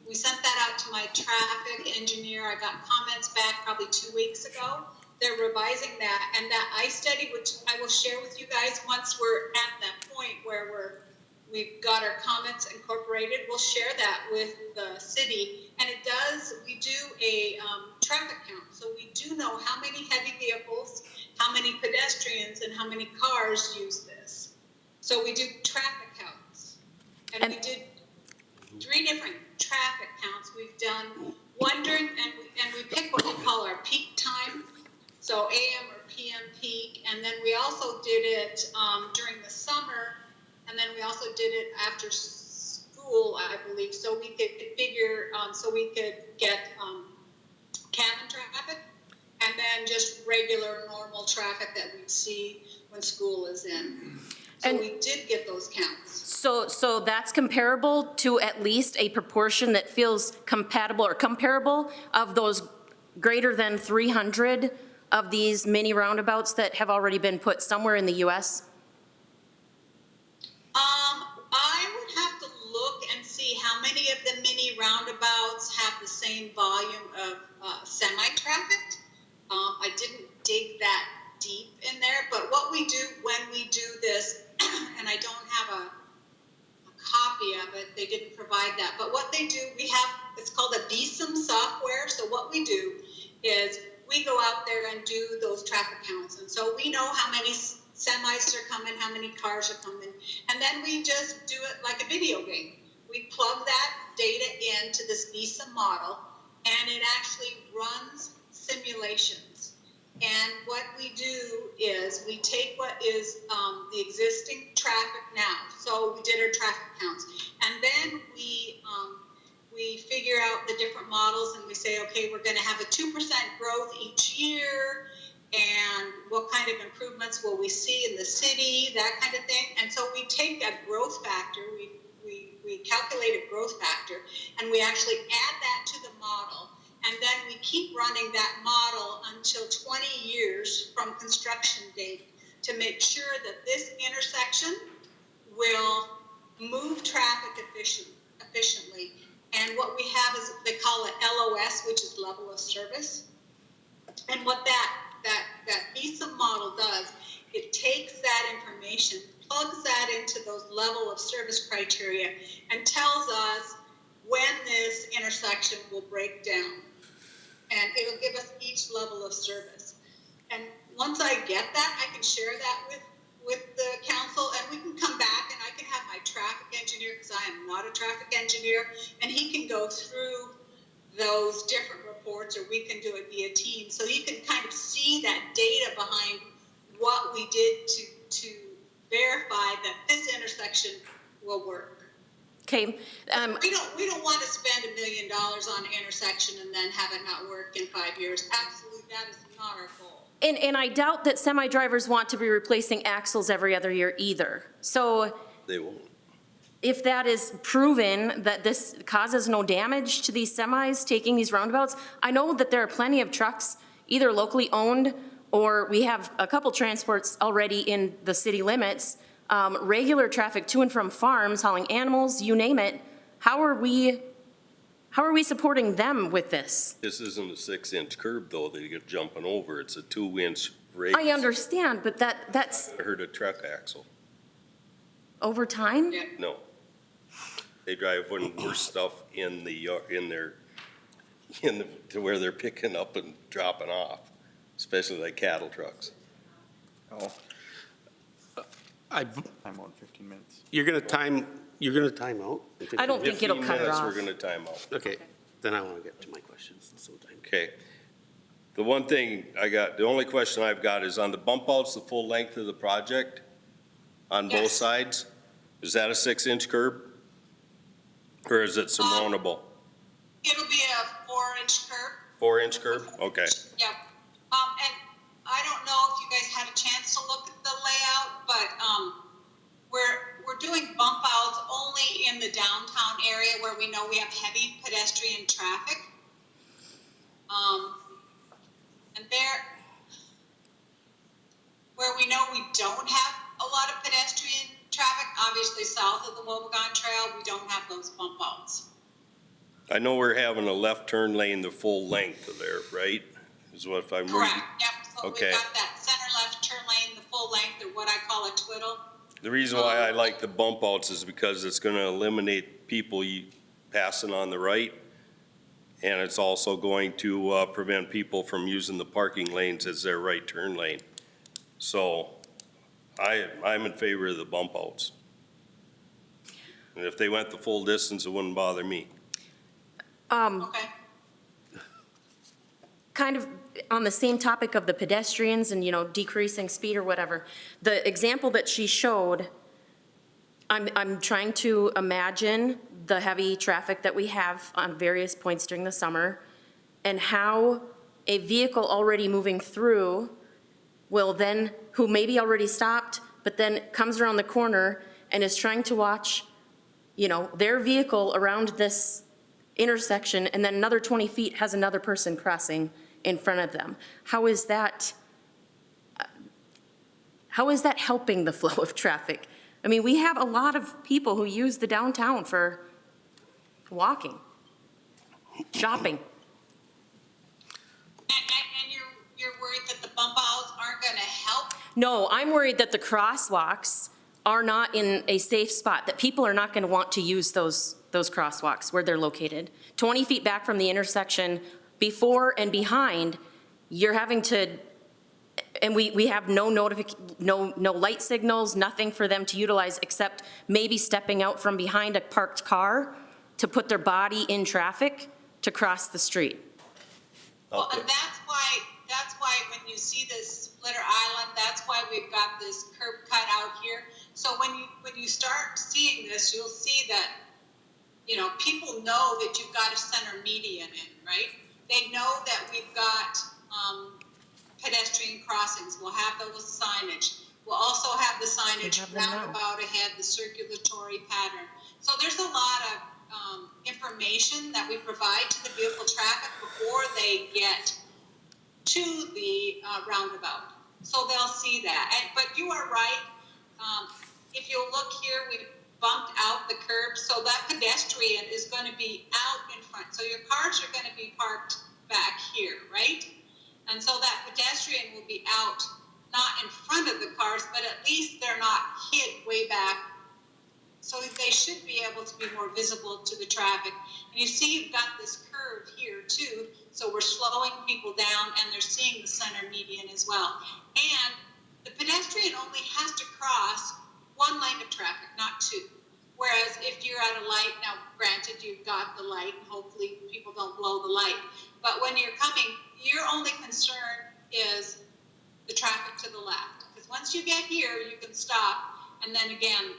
we sent that out to my traffic engineer. I got comments back probably 2 weeks ago. They're revising that, and that ICE study, which I will share with you guys once we're at that point where we've got our comments incorporated. We'll share that with the city, and we do a traffic count. So we do know how many heavy vehicles, how many pedestrians, and how many cars use this. So we do traffic counts, and we did 3 different traffic counts. We've done one during, and we pick what we call our peak time, so AM or PM peak, and then we also did it during the summer. And then we also did it after school, I believe, so we could figure, so we could get cabin traffic, and then just regular, normal traffic that we'd see when school is in. So And- we did get those counts. So that's comparable to at least a proportion that feels compatible or comparable of those greater than 300 of these mini roundabouts that have already been put somewhere in the US? I would have to look and see how many of the mini roundabouts have the same volume of semi-traffic. I didn't dig that deep in there, but what we do when we do this, and I don't have a copy of it, they didn't provide that, but what they do, it's called a VSIM software. So what we do is we go out there and do those traffic counts, and so we know how many semis are coming, how many cars are coming, and then we just do it like a video game. We plug that data into this VSIM model, and it actually runs simulations. And what we do is we take what is the existing traffic now. So we did our traffic counts, and then we figure out the different models, and we say, okay, we're going to have a 2% growth each year. And what kind of improvements will we see in the city, that kind of thing. And so we take a growth factor, we calculate a growth factor, and we actually add that to the model. And then we keep running that model until 20 years from construction date to make sure that this intersection will move traffic efficiently. And what we have is, they call it LOS, which is level of service. And what that VSIM model does, it takes that information, plugs that into those level of service criteria, and tells us when this intersection will break down. And it'll give us each level of service. And once I get that, I can share that with the council, and we can come back, and I can have my traffic engineer, because I am not a traffic engineer, and he can go through those different reports, or we can do it via Teams. So you can kind of see that data behind what we did to verify that this intersection will work. Okay. We don't want to spend $1 million on an intersection and then have it not work in 5 years. Absolutely, that is not our goal. And I doubt that semi-drivers want to be replacing axles every other year either. So They won't. if that is proven that this causes no damage to these semis taking these roundabouts, I know that there are plenty of trucks, either locally owned or we have a couple transports already in the city limits, regular traffic to and from farms, hauling animals, you name it. How are we supporting them with this? This isn't a 6-inch curb though that you're jumping over. It's a 2-inch raise. I understand, but that's I heard a truck axle. over time? Yeah. No. They drive one worse stuff in the, to where they're picking up and dropping off, especially like cattle trucks. Oh, I, time out in 15 minutes. you're gonna time out? I don't think it'll 15 cut it minutes, off. we're gonna time out. Okay, then I wanna get to my questions sometime. Okay. The one thing the only question I've got is on the bump outs, the full length of the project on both Yes. sides, is that a 6-inch curb? Or is it surmountable? It'll be a 4-inch curb. 4-inch curb? Okay. Yep. And I don't know if you guys had a chance to look at the layout, but, we're doing bump outs only in the downtown area where we know we have heavy pedestrian traffic. And where we know we don't have a lot of pedestrian traffic, obviously south of the Wobegon Trail, we don't have those bump outs. I know we're having a left turn lane the full length of there, right? Is what if I'm reading? Correct, yep, so Okay. we've got that center left turn lane, the full length, or what I call a twiddle. The reason why I like the bump outs is because it's gonna eliminate people passing on the right. And it's also going to prevent people from using the parking lanes as their right turn lane. So I'm in favor of the bump outs. And if they went the full distance, it wouldn't bother me. Okay. Kind of on the same topic of the pedestrians and, decreasing speed or whatever, the example that she showed, I'm trying to imagine the heavy traffic that we have on various points during the summer and how a vehicle already moving through will then, who maybe already stopped, but then comes around the corner and is trying to watch, their vehicle around this intersection, and then another 20 feet has another person crossing in front of them. How is that helping the flow of traffic? I mean, we have a lot of people who use the downtown for walking, shopping. And you're worried that the bump outs aren't gonna help? No, I'm worried that the crosswalks are not in a safe spot, that people are not going to want to use those crosswalks where they're located. 20 feet back from the intersection, before and behind, you're having to, and we have no light signals, nothing for them to utilize except maybe stepping out from behind a parked car to put their body in traffic to cross the street. Well, Okay. and that's why when you see this splitter island, that's why we've got this curb cut out here. So when you start seeing this, you'll see that, people know that you've got a center median in, right? They know that we've got, pedestrian crossings. We'll have those signage. We'll also have the signage have them now. roundabout ahead, the circulatory pattern. So there's a lot of, information that we provide to the vehicle traffic before they get to the roundabout. So they'll see that. But you are right. If you'll look here, we bumped out the curb, so that pedestrian is going to be out in front. So your cars are going to be parked back here, right? And so that pedestrian will be out, not in front of the cars, but at least they're not hid way back. So they should be able to be more visible to the traffic. And you see you've got this curve here too, so we're slowing people down and they're seeing the center median as well. And the pedestrian only has to cross one lane of traffic, not two. Whereas if you're at a light, now granted you've got the light, and hopefully people don't blow the light, but when you're coming, your only concern is the traffic to the left. Because once you get here, you can stop and then again,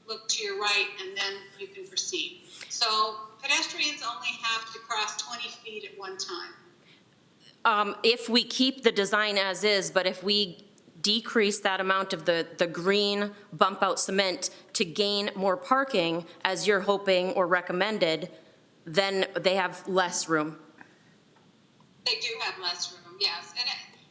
look to your right, and then you can proceed. So pedestrians only have to cross 20 feet at one time. If we keep the design as is, but if we decrease that amount of the green bump out cement to gain more parking, as you're hoping or recommended, then they have less room. They do have less room, yes. And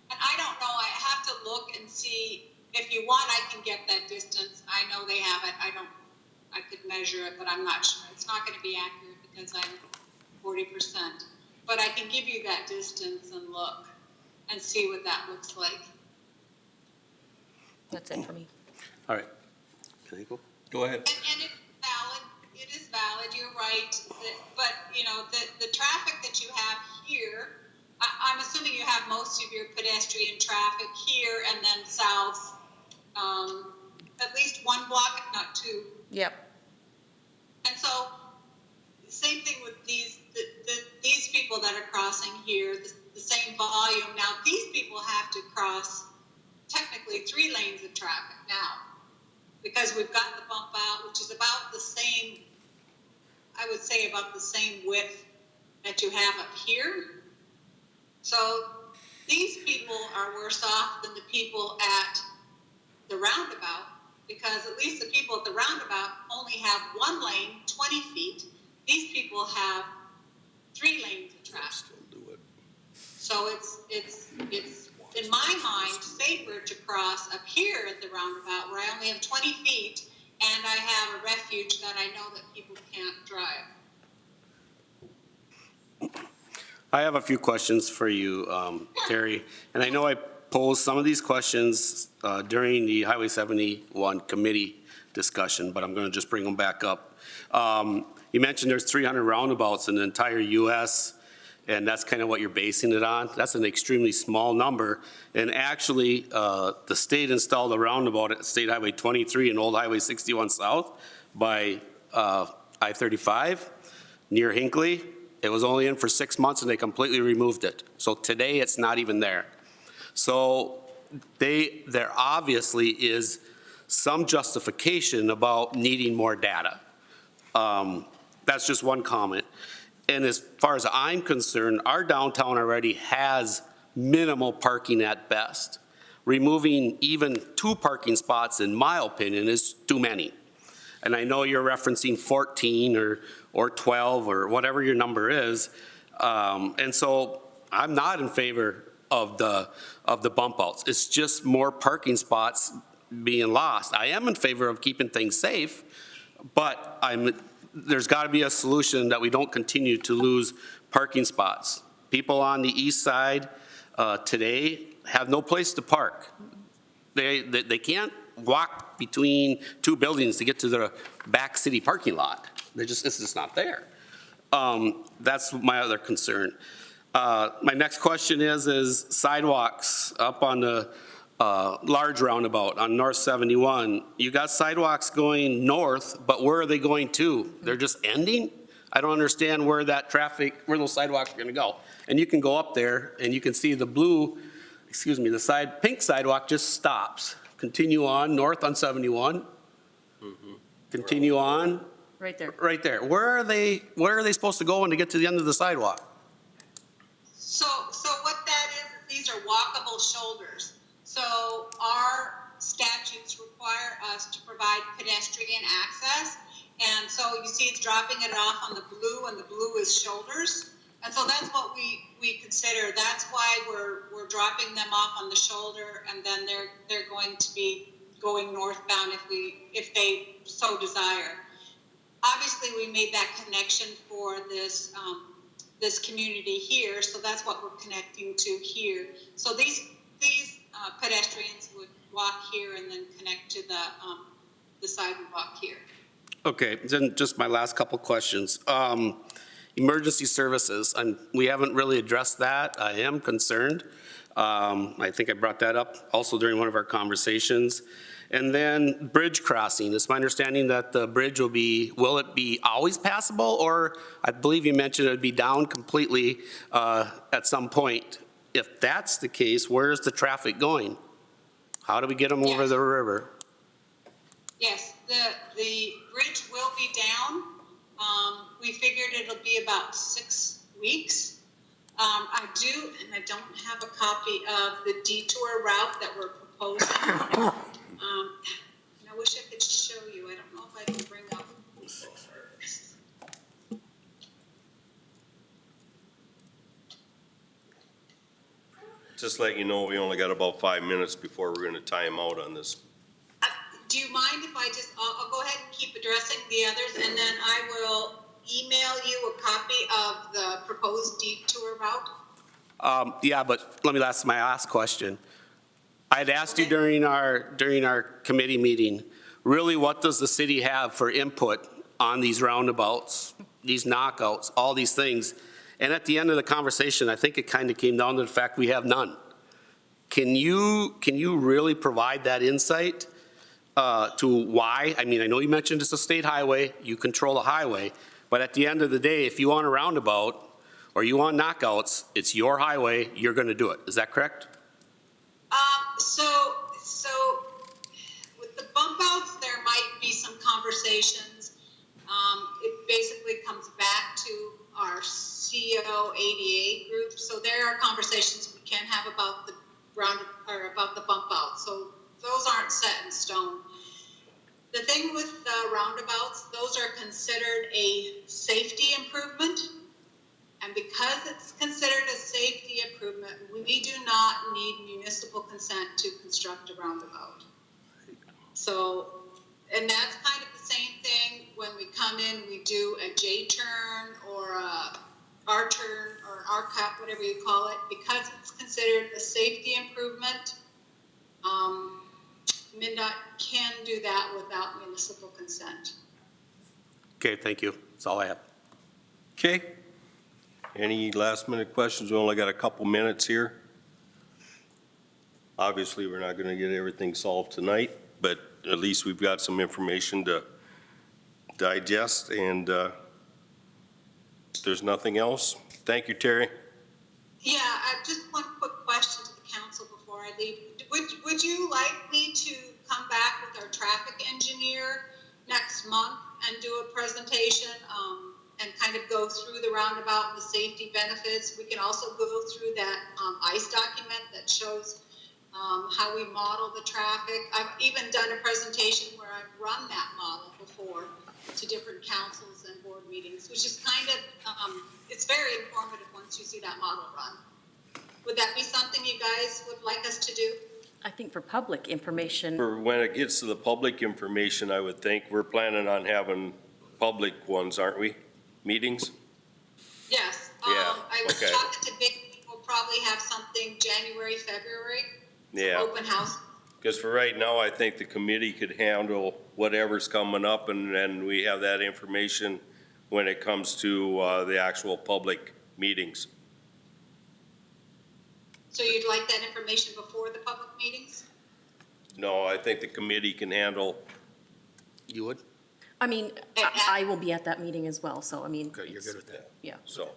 I don't know, I have to look and see, if you want, I can get that distance. I know they have it, I could measure it, but I'm not sure. It's not gonna be accurate because I'm 40%. But I can give you that distance and look and see what that looks like. That's it for me. All right. Can I go? Go ahead. And it is valid, you're right, but, you know, the traffic that you have here, I'm assuming you have most of your pedestrian traffic here and then south, at least one block, if not two. Yep. And so, same thing with these people that are crossing here, the same volume. Now, these people have to cross technically 3 lanes of traffic now, because we've got the bump out, which is about the same, I would say about the same width that you have up here. So these people are worse off than the people at the roundabout, because at least the people at the roundabout only have 1 lane, 20 feet. These people have 3 lanes of traffic. So it's in my mind safer to cross up here at the roundabout where I only have 20 feet and I have a refuge that I know that people can't drive. I have a few questions for you, Terry. And I know I posed some of these questions during the Highway 71 committee discussion, but I'm going to just bring them back up. You mentioned there's 300 roundabouts in the entire U.S., and that's kind of what you're basing it on. That's an extremely small number. And actually, the state installed a roundabout at State Highway 23 and Old Highway 61 South by I-35 near Hinckley. It was only in for 6 months and they completely removed it. So today it's not even there. So there obviously is some justification about needing more data. That's just one comment. And as far as I'm concerned, our downtown already has minimal parking at best. Removing even 2 parking spots, in my opinion, is too many. And I know you're referencing 14 or 12 or whatever your number is. And so I'm not in favor of the bump outs. It's just more parking spots being lost. I am in favor of keeping things safe, but there's got to be a solution that we don't continue to lose parking spots. People on the east side today have no place to park. They can't walk between 2 buildings to get to the back city parking lot. It's just not there. That's my other concern. My next question is sidewalks up on the large roundabout on North 71. You got sidewalks going north, but where are they going to? They're just ending? I don't understand where where those sidewalks are gonna go. And you can go up there and you can see the pink sidewalk just stops. Continue on north on 71. Continue on. Right there. Right there. Where are they supposed to go when they get to the end of the sidewalk? So what that is, these are walkable shoulders. So our statutes require us to provide pedestrian access. And so you see it's dropping it off on the blue, and the blue is shoulders. And so that's what we consider. That's why we're dropping them off on the shoulder, and then they're going to be going northbound if they so desire. Obviously, we made that connection for this this community here, so that's what we're connecting to here. So these pedestrians would walk here and then connect to the sidewalk here. Okay, then just my last couple questions. Emergency services, we haven't really addressed that. I am concerned. I think I brought that up also during one of our conversations. And then bridge crossing. It's my understanding that the bridge will it be always passable? Or I believe you mentioned it would be down completely at some point. If that's the case, where's the traffic going? How do we get them over the river? Yes, the bridge will be down. We figured it'll be about 6 weeks. I don't have a copy of the detour route that we're proposing. And I wish I could show you. I don't know if I can bring up. Just let you know, we only got about 5 minutes before we're gonna time out on this. Do you mind if I just, I'll go ahead and keep addressing the others, and then I will email you a copy of the proposed detour route? Yeah, but let me ask my last question. I had asked you during our committee meeting, really, what does the city have for input on these roundabouts, these knockouts, all these things? And at the end of the conversation, I think it kind of came down to the fact we have none. Can you really provide that insight to why? I mean, I know you mentioned it's a state highway, you control a highway, but at the end of the day, if you want a roundabout or you want knockouts, it's your highway, you're going to do it. Is that correct? So with the bump outs, there might be some conversations. It basically comes back to our CO ADA group. So there are conversations we can have about the about the bump out. So those aren't set in stone. The thing with roundabouts, those are considered a safety improvement. And because it's considered a safety improvement, we do not need municipal consent to construct a roundabout. So, and that's kind of the same thing when we come in, we do a J turn or a R turn or R cut, whatever you call it, because it's considered a safety improvement. MnDOT can do that without municipal consent. Okay, thank you. That's all I have. Okay. Any last minute questions? We only got a couple minutes here. Obviously, we're not gonna get everything solved tonight, but at least we've got some information to digest, and if there's nothing else. Thank you, Terry. Yeah, just one quick question to the council before I leave. Would you like me to come back with our traffic engineer next month and do a presentation and kind of go through the roundabout and the safety benefits? We can also go through that ICE document that shows how we model the traffic. I've even done a presentation where I've run that model before to different councils and board meetings, which is kind of, it's very informative once you see that model run. Would that be something you guys would like us to do? I think for public information, For when it gets to the public information, I would think we're planning on having public ones, aren't we? Meetings? Yes. Yeah, I was okay. talking to Vic, we'll probably have something January, February. Yeah. Open house. Because for right now, I think the committee could handle whatever's coming up, and then we have that information when it comes to the actual public meetings. So you'd like that information before the public meetings? No, I think the committee can handle, You would? I mean, I will be at that meeting as well, so I mean. Okay, you're good with that. Yeah. so,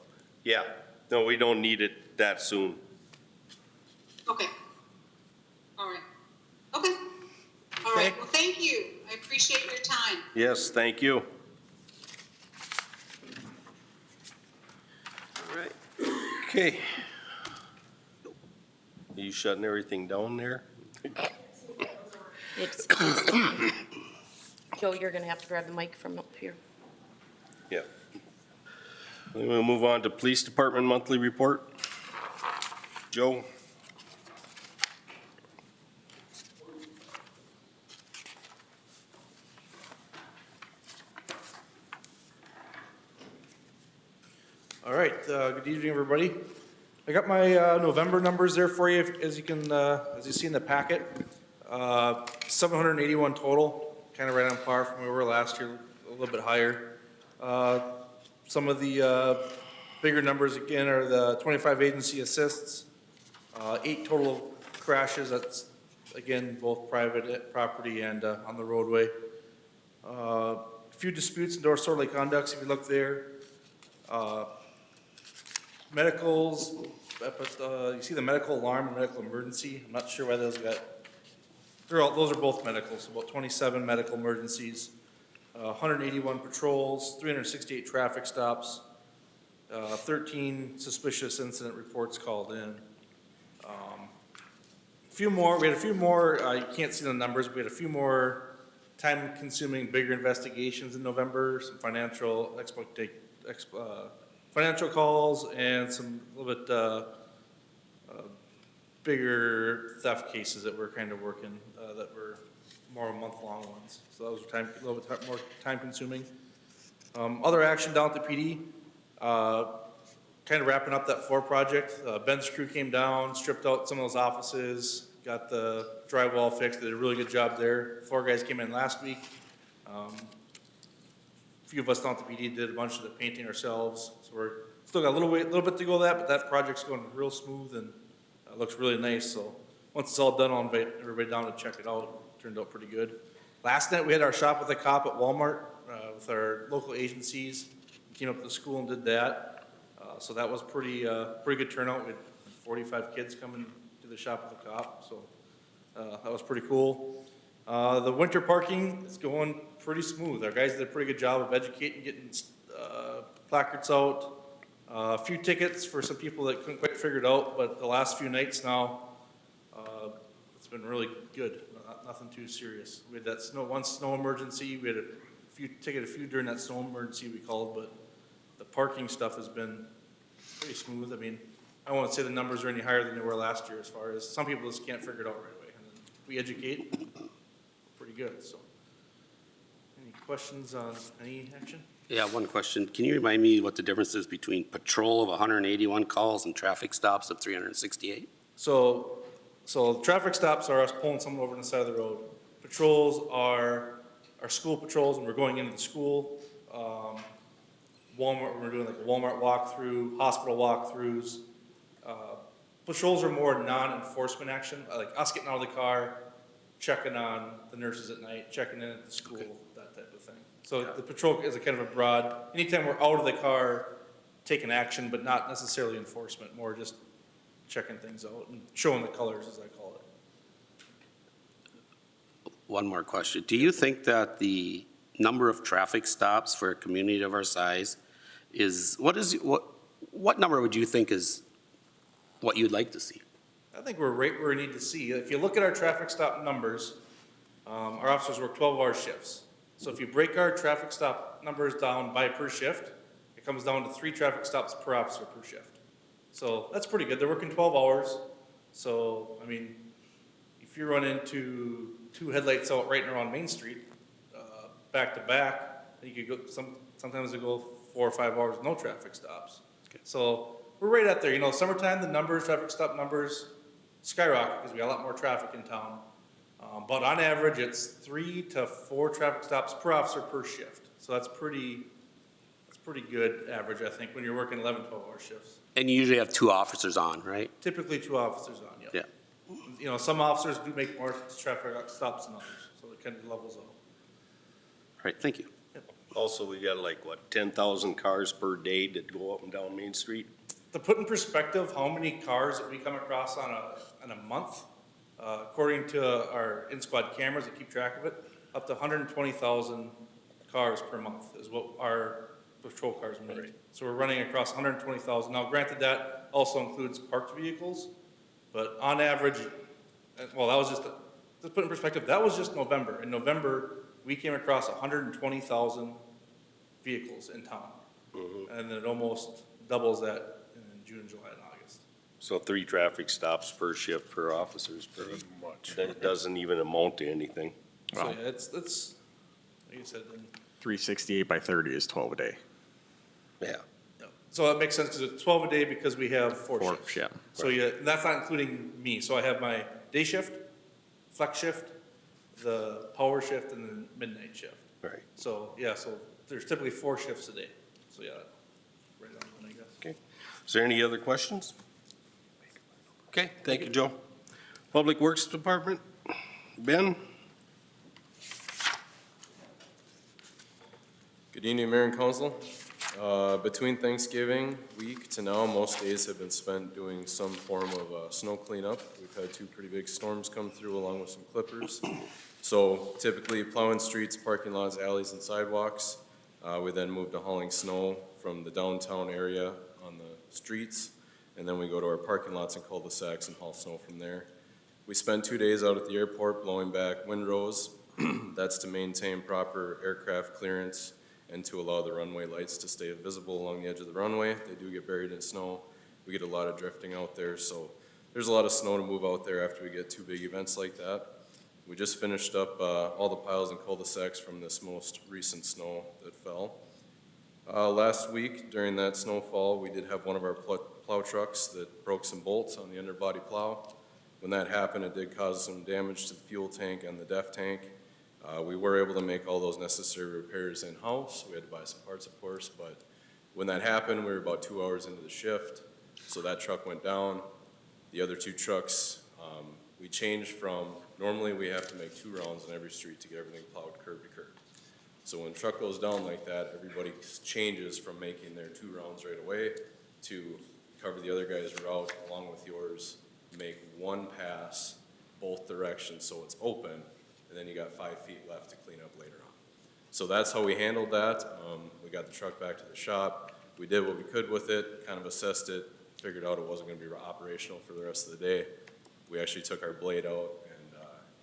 yeah. No, we don't need it that soon. Okay. All right. Okay. All right. Well, thank you. I appreciate your time. Yes, thank you. All right. Okay. Are you shutting everything down there? It's Joe, you're gonna have to grab the mic from up here. Yeah. We'll move on to Police Department Monthly Report. Joe? All right, good evening, everybody. I got my November numbers there for you, as you see in the packet. 781 total, kind of right on par from where we were last year, a little bit higher. Some of the bigger numbers again are the 25 agency assists, 8 total crashes. That's again both private property and on the roadway. A few disputes and disorderly conducts. If you look there. Medicals, but you see the medical alarm and medical emergency. I'm not sure why those got, those are both medicals, about 27 medical emergencies, 181 patrols, 368 traffic stops, 13 suspicious incident reports called in. we had a few more, you can't see the numbers, but we had a few more time-consuming, bigger investigations in November, some financial calls and some little bit, bigger theft cases that we're kind of working, that were more month-long ones. So those were a little bit more time-consuming. Other action down at the PD, kind of wrapping up that floor project. Ben's crew came down, stripped out some of those offices, got the drywall fixed, did a really good job there. Floor guys came in last week. A few of us down at the PD did a bunch of the painting ourselves, so we're still got a little bit to go with that, but that project's going real smooth and looks really nice. So once it's all done, I'll invite everybody down to check it out. It turned out pretty good. Last night we had our shop with a cop at Walmart with our local agencies. Came up to the school and did that. So that was pretty good turnout. We had 45 kids coming to the shop with a cop, so that was pretty cool. The winter parking is going pretty smooth. Our guys did a pretty good job of educating, getting placards out. A few tickets for some people that couldn't quite figure it out, but the last few nights now, it's been really good. Nothing too serious. We had that one snow emergency. We had a few during that snow emergency we called, but the parking stuff has been pretty smooth. I mean, I don't want to say the numbers are any higher than they were last year as far as some people just can't figure it out right away. And then we educate, pretty good, so. Any questions on any action? Yeah, one question. Can you remind me what the difference is between patrol of 181 calls and traffic stops of 368? So traffic stops are us pulling someone over on the side of the road. Patrols are our school patrols, and we're going into the school. Walmart, we're doing like a Walmart walkthrough, hospital walkthroughs. Patrols are more non-enforcement action, like us getting out of the car, checking on the nurses at night, checking in at the school, that type of thing. So the patrol is a kind of a broad, anytime we're out of the car, taking action, but not necessarily enforcement, more just checking things out and showing the colors, as I call it. One more question. Do you think that the number of traffic stops for a community of our size what number would you think is what you'd like to see? I think we're right where we need to see. If you look at our traffic stop numbers, our officers work 12-hour shifts. So if you break our traffic stop numbers down by per shift, it comes down to 3 traffic stops per officer per shift. So that's pretty good. They're working 12 hours. So, I mean, if you run into 2 headlights out right around Main Street, back to back, you could go, sometimes they go 4 or 5 hours with no traffic stops. Okay. So we're right out there. You know, summertime, the traffic stop numbers skyrocket because we got a lot more traffic in town. But on average, it's 3 to 4 traffic stops per officer per shift. So that's pretty good average, I think, when you're working 11, 12-hour shifts. And you usually have 2 officers on, right? Typically 2 officers on, yeah. Yeah. You know, some officers do make more traffic stops than others, so it kind of levels out. All right, thank you. Also, we got like, 10,000 cars per day that go up and down Main Street? To put in perspective how many cars that we come across on a month, according to our in-squad cameras that keep track of it, up to 120,000 cars per month is what our patrol cars make. Right. So we're running across 120,000. Now, granted, that also includes parked vehicles, but on average, well, that was just, to put in perspective, that was just November. In November, we came across 120,000 vehicles in town. Mm-hmm. And then it almost doubles that in June, July, and August. So 3 traffic stops per shift per officers, pretty much. That doesn't even amount to anything. So, Wow. yeah, it's, like you said, then, 368 by 30 is 12 a day. Yeah. no. So that makes sense, because it's 12 a day because we have 4 Four, shifts. yeah. So yeah, and that's not including me. So I have my day shift, flex shift, the power shift, and then midnight shift. Right. So, yeah, so there's typically 4 shifts a day. So, yeah, right on, I guess. Okay. Is there any other questions? Okay, thank you, Joe. Public Works Department, Ben? Good evening, Mayor and Council. Between Thanksgiving week to now, most days have been spent doing some form of snow cleanup. We've had 2 pretty big storms come through along with some clippers. So typically plowing streets, parking lots, alleys, and sidewalks. We then move to hauling snow from the downtown area on the streets. And then we go to our parking lots and cul-de-sacs and haul snow from there. We spent 2 days out at the airport blowing back windrows. That's to maintain proper aircraft clearance and to allow the runway lights to stay visible along the edge of the runway. They do get buried in snow. We get a lot of drifting out there, so there's a lot of snow to move out there after we get two big events like that. We just finished up all the piles and cul-de-sacs from this most recent snow that fell. Last week, during that snowfall, we did have one of our plow trucks that broke some bolts on the underbody plow. When that happened, it did cause some damage to the fuel tank and the def tank. We were able to make all those necessary repairs in-house. We had to buy some parts, of course, but when that happened, we were about 2 hours into the shift, so that truck went down. The other two trucks, we changed from, normally we have to make 2 rounds on every street to get everything plowed curb to curb. So when a truck goes down like that, everybody changes from making their 2 rounds right away to cover the other guy's route along with yours, make 1 pass both directions so it's open, and then you got 5 feet left to clean up later on. So that's how we handled that. We got the truck back to the shop. We did what we could with it, kind of assessed it, figured out it wasn't gonna be operational for the rest of the day. We actually took our blade out and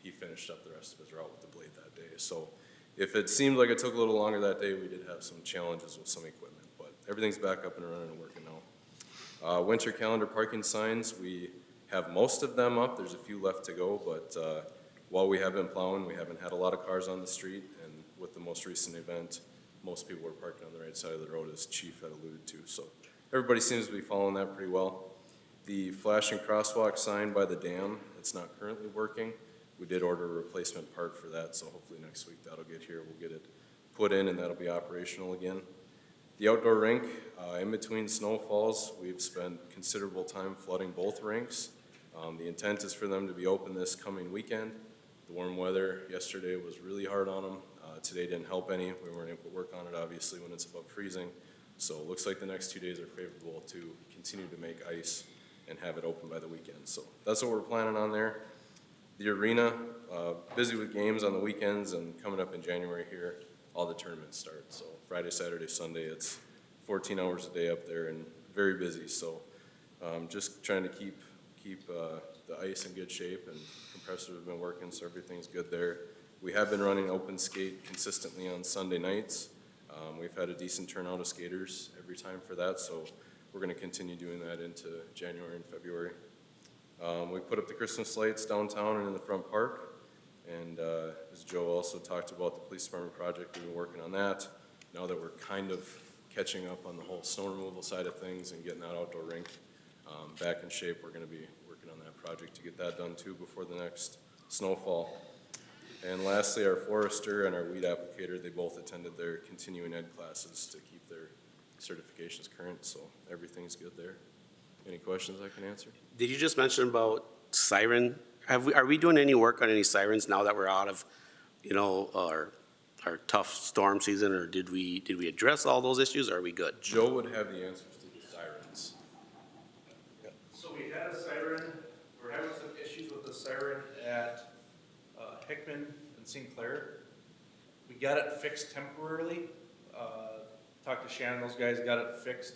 he finished up the rest of his route with the blade that day. So if it seemed like it took a little longer that day, we did have some challenges with some equipment, but everything's back up and running and working now. Winter calendar parking signs, we have most of them up. There's a few left to go, but while we have been plowing, we haven't had a lot of cars on the street, and with the most recent event, most people were parking on the right side of the road, as Chief had alluded to. So everybody seems to be following that pretty well. The flashing crosswalk sign by the dam, it's not currently working. We did order a replacement part for that, so hopefully next week that'll get here. We'll get it put in and that'll be operational again. The outdoor rink, in between snowfalls, we've spent considerable time flooding both rinks. The intent is for them to be open this coming weekend. The warm weather yesterday was really hard on them. Today didn't help any. We weren't able to work on it, obviously, when it's above freezing. So it looks like the next 2 days are favorable to continue to make ice and have it open by the weekend. So that's what we're planning on there. The arena, busy with games on the weekends, and coming up in January here, all the tournaments start. So Friday, Saturday, Sunday, it's 14 hours a day up there and very busy. So just trying to keep the ice in good shape, and compressors have been working, so everything's good there. We have been running open skate consistently on Sunday nights. We've had a decent turnout of skaters every time for that, so we're going to continue doing that into January and February. We put up the Christmas lights downtown and in the front park, and as Joe also talked about the police department project, we've been working on that. Now that we're kind of catching up on the whole snow removal side of things and getting that outdoor rink back in shape, we're going to be working on that project to get that done too before the next snowfall. And lastly, our forester and our weed applicator, they both attended their continuing ed classes to keep their certifications current, so everything's good there. Any questions I can answer? Did you just mention about siren? Are we doing any work on any sirens now that we're out of, our tough storm season, or did we address all those issues, or are we good? Joe would have the answers to the sirens. So we had a siren, we're having some issues with the siren at Hickman and St. Clair. We got it fixed temporarily. Talked to Shannon, those guys got it fixed.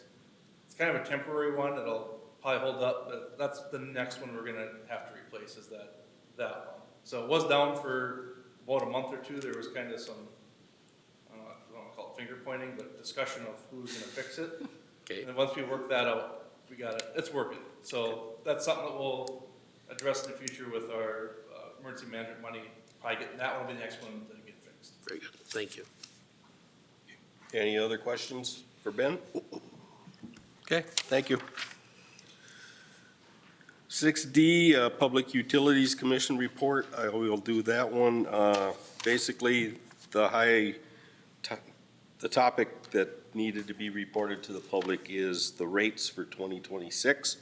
It's kind of a temporary one, it'll probably hold up, but that's the next one we're gonna have to replace is that one. So it was down for about a month or two. There was kind of some, I don't know if you wanna call it finger pointing, but discussion of who's gonna fix it. Okay. And then once we work that out, we got it, it's working. So that's something that we'll address in the future with our emergency management money. Probably that one will be the next one to get fixed. Very good, thank you. Any other questions for Ben? Okay, thank you. 6D, Public Utilities Commission report. I will do that one. Basically, the topic that needed to be reported to the public is the rates for 2026.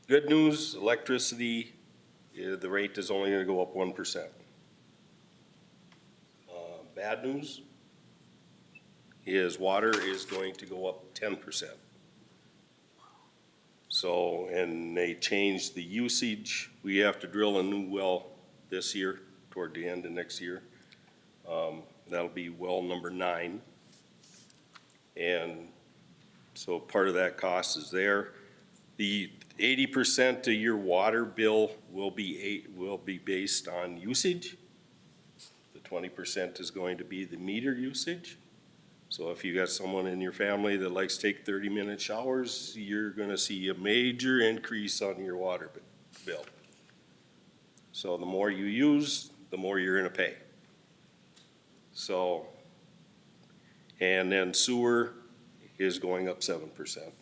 Good news, electricity, the rate is only going to go up 1%. Bad news is water is going to go up 10%. So, and they changed the usage. We have to drill a new well this year, toward the end of next year. That'll be well number 9. And so part of that cost is there. 80% of your water bill will be based on usage. The 20% is going to be the meter usage. So if you got someone in your family that likes to take 30-minute showers, you're gonna see a major increase on your water bill. So the more you use, the more you're gonna pay. So, and then sewer is going up 7%.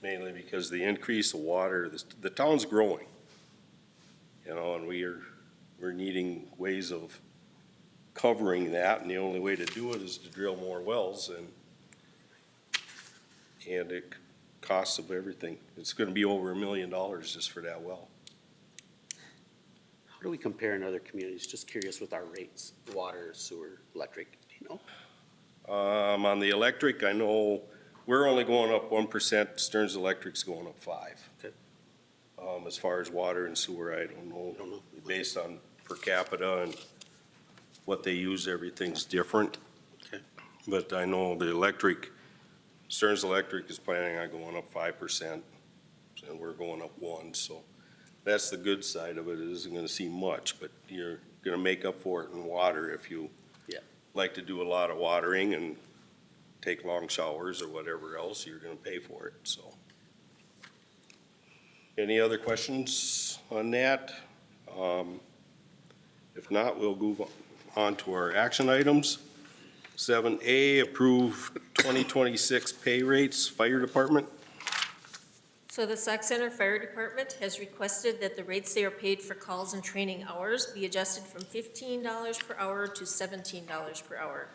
Mainly because the increase of water, the town's growing. You know, and we're needing ways of covering that, and the only way to do it is to drill more wells, and it costs of everything. It's gonna be over $1 million just for that well. How do we compare in other communities? Just curious with our rates, water, sewer, electric, do you know? On the electric, I know we're only going up 1%, Stearns Electric's going up 5%. Okay. As far as water and sewer, I don't know. Based on per capita and what they use, everything's different. Okay. But I know the electric, Stearns Electric is planning on going up 5%, and we're going up 1%, so that's the good side of it. It isn't gonna seem much, but you're gonna make up for it in water if you like to do a lot of watering and take long showers or whatever else, you're gonna pay for it, so. Any other questions on that? If not, we'll move on to our action items. 7A, approve 2026 pay rates, fire department. So the Sauk Center Fire Department has requested that the rates they are paid for calls and training hours be adjusted from $15 per hour to $17 per hour.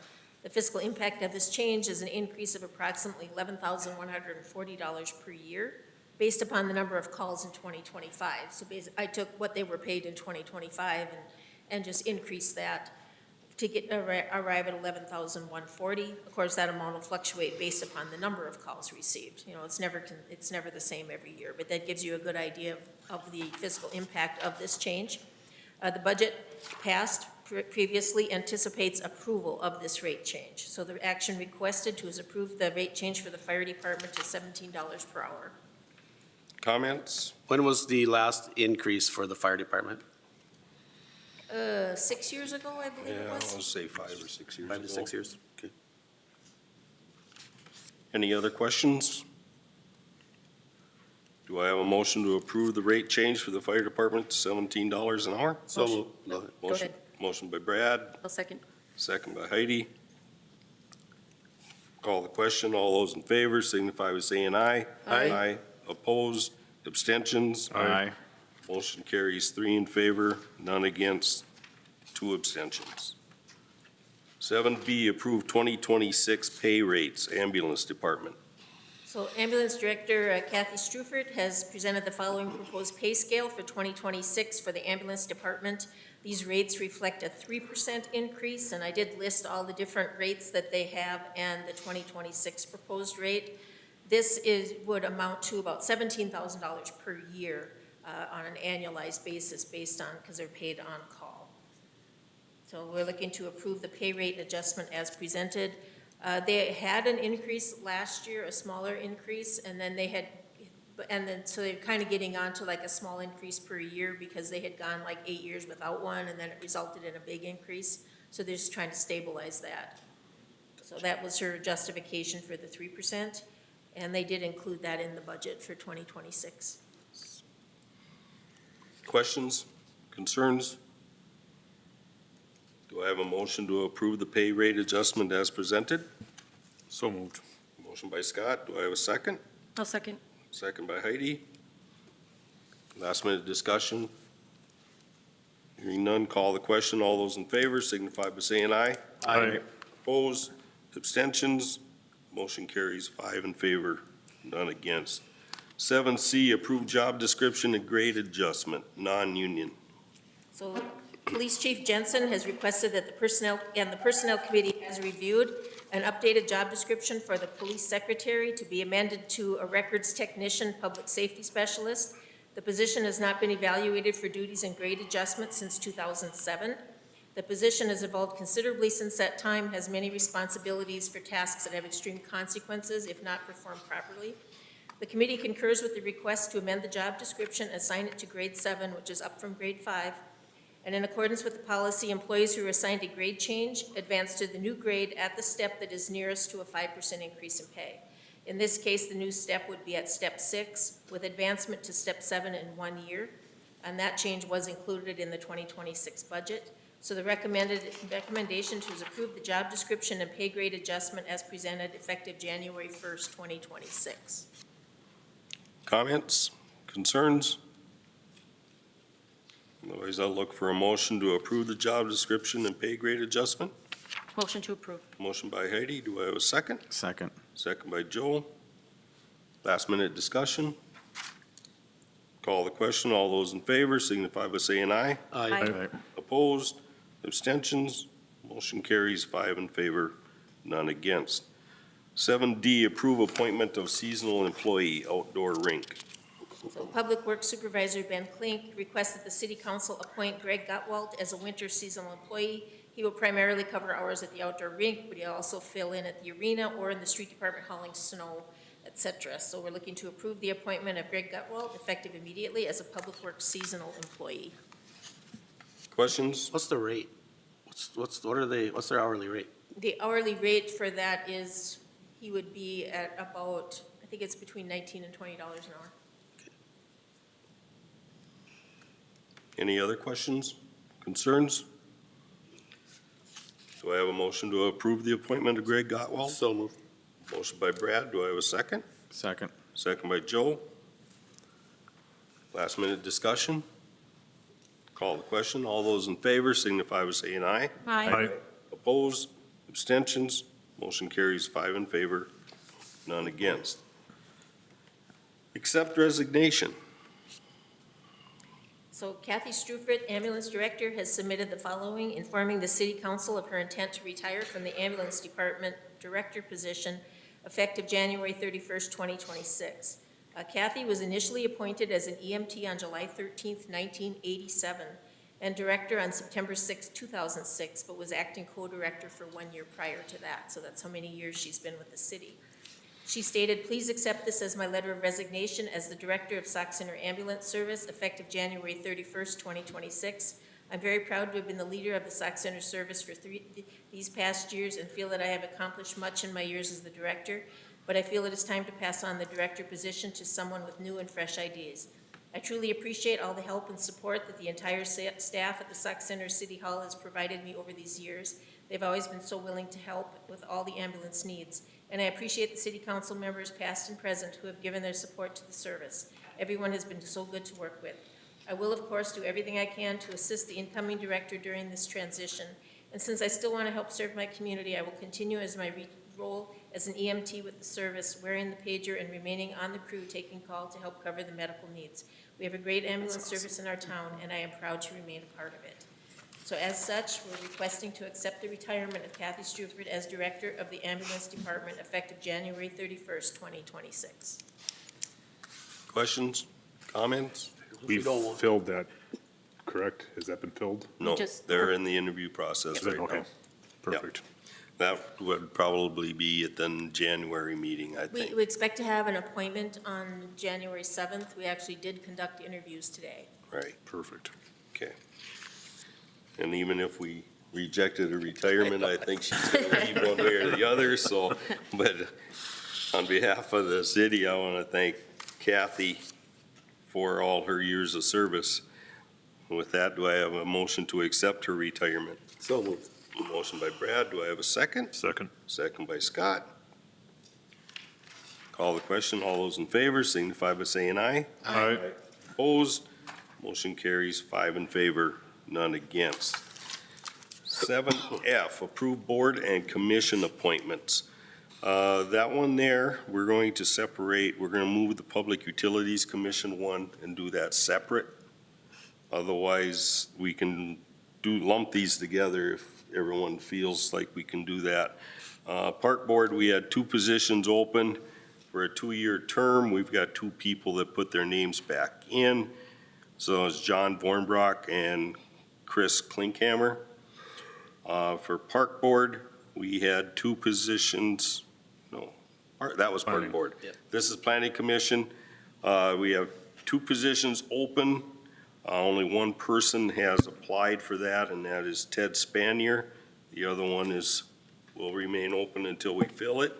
The fiscal impact of this change is an increase of approximately $11,140 per year based upon the number of calls in 2025. So I took what they were paid in 2025 and just increased that to arrive at $11,140. Of course, that amount will fluctuate based upon the number of calls received. You know, it's never the same every year, but that gives you a good idea of the fiscal impact of this change. The budget passed previously anticipates approval of this rate change. So the action requested to is approve the rate change for the fire department to $17 per hour. Comments? When was the last increase for the fire department? 6 years ago, I believe Yeah, it I was. want to say 5 or 6 years ago. 5 to 6 years? Okay. Any other questions? Do I have a motion to approve the rate change for the fire department to $17 an hour? So, go ahead. Go ahead. Motion by Brad, I'll second. second by Heidi. Call the question. All those in favor signify by saying aye. Aye. Opposed, abstentions? Aye. Motion carries 3 in favor, none against, 2 abstentions. 7B, approve 2026 pay rates, ambulance department. So Ambulance Director Kathy Strufert has presented the following proposed pay scale for 2026 for the ambulance department. These rates reflect a 3% increase, and I did list all the different rates that they have and the 2026 proposed rate. This would amount to about $17,000 per year on an annualized basis based on, because they're paid on call. So we're looking to approve the pay rate adjustment as presented. They had an increase last year, a smaller increase, and then so they're kind of getting on to like a small increase per year because they had gone like 8 years without one, and then it resulted in a big increase. So they're just trying to stabilize that. So that was her justification for the 3%, and they did include that in the budget for 2026. Questions, concerns? Do I have a motion to approve the pay rate adjustment as presented? So moved. Motion by Scott, do I have a second? I'll second. Second by Heidi. Last minute discussion. Hearing none, call the question. All those in favor signify by saying aye. Aye. Opposed, abstentions, motion carries 5 in favor, none against. 7C, approved job description and grade adjustment, non-union. So Police Chief Jensen has requested that the Personnel Committee has reviewed an updated job description for the Police Secretary to be amended to a Records Technician Public Safety Specialist. The position has not been evaluated for duties and grade adjustment since 2007. The position has evolved considerably since that time, has many responsibilities for tasks that have extreme consequences if not performed properly. The committee concurs with the request to amend the job description, assign it to grade 7, which is up from grade 5. And in accordance with the policy, employees who are assigned a grade change advance to the new grade at the step that is nearest to a 5% increase in pay. In this case, the new step would be at step 6, with advancement to step 7 in 1 year. And that change was included in the 2026 budget. So the recommendation to approve the job description and pay grade adjustment as presented effective January 1st, 2026. Comments, concerns? Otherwise, I'll look for a motion to approve the job description and pay grade adjustment. Motion to approve. Motion by Heidi, do I have a second? Second. Second by Joel. Last minute discussion. Call the question. All those in favor signify by saying aye. Aye. Opposed? Abstentions? Motion carries 5 in favor, none against. 7D, approve appointment of seasonal employee outdoor rink. So Public Works Supervisor Ben Klink requested the City Council appoint Greg Gottwald as a winter seasonal employee. He will primarily cover hours at the outdoor rink, but he'll also fill in at the arena or in the street department hauling snow, etc. So we're looking to approve the appointment of Greg Gottwald effective immediately as a Public Works seasonal employee. Questions? What's the rate? What's their hourly rate? The hourly rate for that is, he would be at about, I think it's between $19 and $20 an hour. Any other questions, concerns? Do I have a motion to approve the appointment of Greg Gottwald? So moved. Motion by Brad, do I have a second? Second. Second by Joe. Last minute discussion. Call the question. All those in favor signify by saying aye. Aye. Opposed? Abstentions? Motion carries 5 in favor, none against. Accept resignation. So Kathy Strufert, Ambulance Director, has submitted the following, informing the City Council of her intent to retire from the Ambulance Department Director position effective January 31st, 2026. Kathy was initially appointed as an EMT on July 13th, 1987, and Director on September 6, 2006, but was acting co-director for 1 year prior to that. So that's how many years she's been with the city. She stated, "Please accept this as my letter of resignation as the Director of Sauk Center Ambulance Service effective January 31st, 2026. I'm very proud to have been the leader of the Sauk Center Service for these past years and feel that I have accomplished much in my years as the Director, but I feel it is time to pass on the Director position to someone with new and fresh ideas. I truly appreciate all the help and support that the entire staff at the Sauk Center City Hall has provided me over these years. They've always been so willing to help with all the ambulance needs. And I appreciate the City Council members, past and present, who have given their support to the service. Everyone has been so good to work with. I will, of course, do everything I can to assist the incoming Director during this transition. And since I still want to help serve my community, I will continue as my role as an EMT with the service, wearing the pager and remaining on the crew taking call to help cover the medical needs. We have a great ambulance service in our town, and I am proud to remain a part of it." So as such, we're requesting to accept the retirement of Kathy Strufert as Director of the Ambulance Department effective January 31st, 2026. Questions, comments? We've filled that, correct? Has that been filled? No, Just- they're in the interview process right Okay, now. perfect. That would probably be at the January meeting, I We think. expect to have an appointment on January 7th. We actually did conduct interviews today. Right, Perfect. okay. And even if we rejected a retirement, I think she's gonna leave one way or the other, so, but on behalf of the city, I wanna thank Kathy for all her years of service. With that, do I have a motion to accept her retirement? So moved. Motion by Brad, do I have a second? Second. Second by Scott. Call the question, all those in favor signify by saying aye. Aye. Opposed, motion carries 5 in favor, none against. 7F, approve board and commission appointments. That one there, we're going to separate, we're gonna move the Public Utilities Commission one and do that separate. Otherwise, we can lump these together if everyone feels like we can do that. Park Board, we had 2 positions open for a 2-year term. We've got 2 people that put their names back in. So it's John Vornbrock and Chris Klinkhammer. For Park Board, we had 2 positions, no, That was Park Board. Yep. This is Planning Commission. We have 2 positions open. Only one person has applied for that, and that is Ted Spanier. The other one will remain open until we fill it.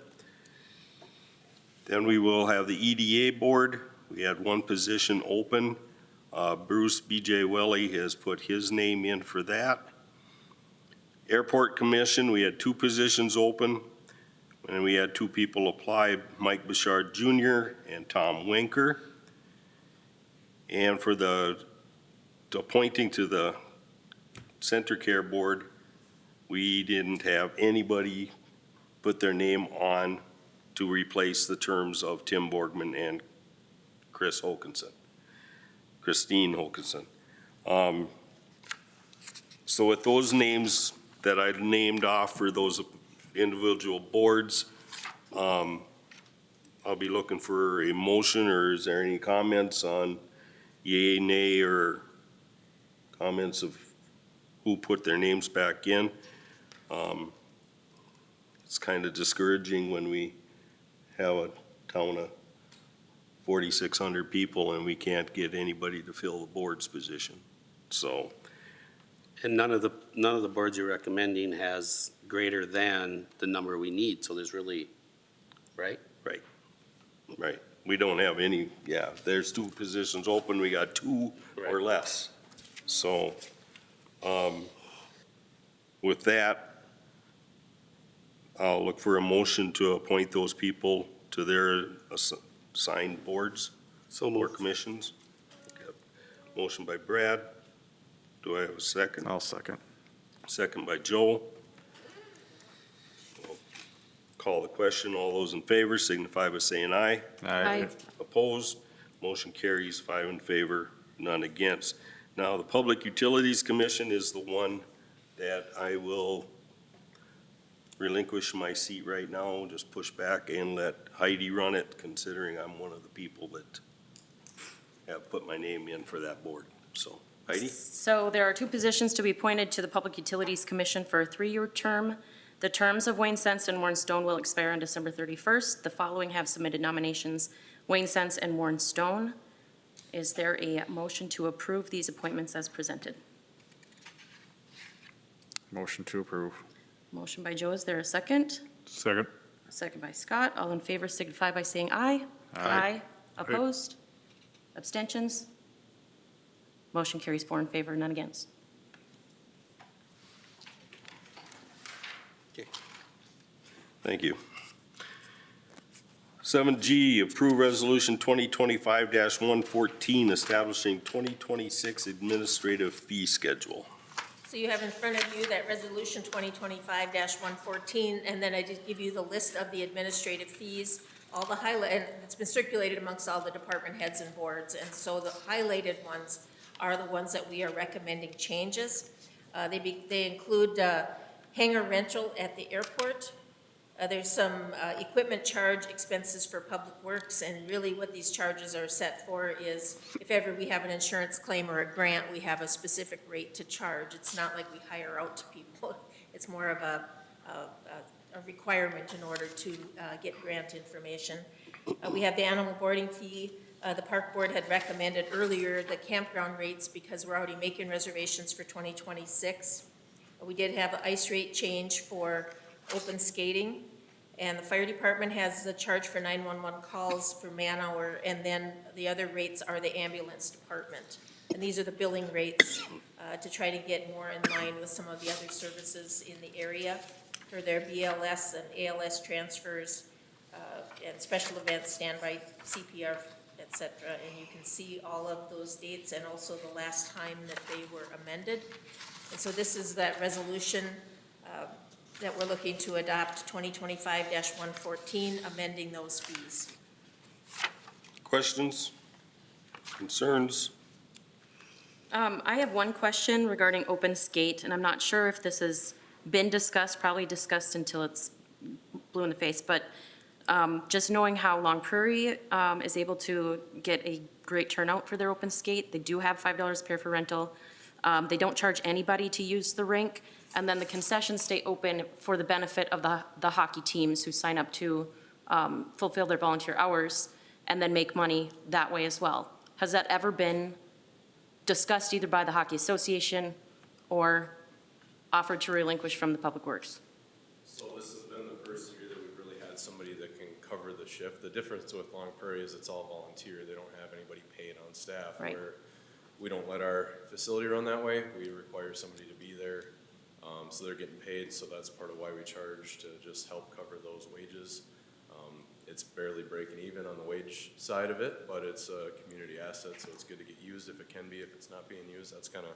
Then we will have the EDA Board. We had 1 position open. Bruce B.J. Welly has put his name in for that. Airport Commission, we had 2 positions open, and we had 2 people apply, Mike Bouchard Jr. and Tom Winker. And for the appointing to the Center Care Board, we didn't have anybody put their name on to replace the terms of Tim Borgman and Christine Hokinson. So with those names that I named off for those individual boards, I'll be looking for a motion, or is there any comments on yay, nay, or comments of who put their names back in? It's kind of discouraging when we have a town of 4,600 people and we can't get anybody to fill the board's position. So, And none of the boards you're recommending has greater than the number we need, so there's really, right? right, we don't have any, there's 2 positions open, we got 2 or Right. less. So, with that, I'll look for a motion to appoint those people to their assigned boards So or moved. commissions. Motion by Brad. Do I have a second? I'll second. Second by Joe. We'll call the question. All those in favor signify by saying aye. Aye. Opposed? Motion carries 5 in favor, none against. Now, the Public Utilities Commission is the one that I will relinquish my seat right now, just push back and let Heidi run it, considering I'm one of the people that have put my name in for that board. So, Heidi? So there are 2 positions to be appointed to the Public Utilities Commission for a 3-year term. The terms of Wayne Sense and Warren Stone will expire on December 31st. The following have submitted nominations: Wayne Sense and Warren Stone. Is there a motion to approve these appointments as presented? Motion to approve. Motion by Joe, is there a second? Second. A second by Scott. All in favor signify by saying aye. Aye. Opposed? Abstentions? Motion carries 4 in favor, none against. Thank you. 7G, approve resolution 2025-114, establishing 2026 administrative fee schedule. So you have in front of you that resolution 2025-114, and then I did give you the list of the administrative fees, all the highlight, and it's been circulated amongst all the department heads and boards, and so the highlighted ones are the ones that we are recommending changes. They include hangar rental at the airport. There's some equipment charge expenses for public works, and really what these charges are set for is if ever we have an insurance claim or a grant, we have a specific rate to charge. It's not like we hire out to people. It's more of a requirement in order to get grant information. We have the animal boarding fee. The park board had recommended earlier the campground rates because we're already making reservations for 2026. We did have an ice rate change for open skating, and the fire department has the charge for 911 calls for man hour, and then the other rates are the ambulance department. And these are the billing rates to try to get more in line with some of the other services in the area for their BLS and ALS transfers and special events, standby, CPR, et cetera. And you can see all of those dates and also the last time that they were amended. And so this is that resolution that we're looking to adopt, 2025-114, amending those fees. Questions? Concerns? I have one question regarding open skate, and I'm not sure if this has been discussed, probably discussed until it's blue in the face, but just knowing how Long Prairie is able to get a great turnout for their open skate. They do have $5 pair for rental. They don't charge anybody to use the rink, and then the concessions stay open for the benefit of the hockey teams who sign up to fulfill their volunteer hours and then make money that way as well. Has that ever been discussed either by the Hockey Association or offered to relinquish from the Public Works? So this has been the first year that we've really had somebody that can cover the shift. The difference with Long Prairie is it's all volunteer. They don't have anybody paid on staff. Right. Where we don't let our facility run that way. We require somebody to be there. So they're getting paid, so that's part of why we charge to just help cover those wages. It's barely breaking even on the wage side of it, but it's a community asset, so it's good to get used if it can be. If it's not being used, that's kind of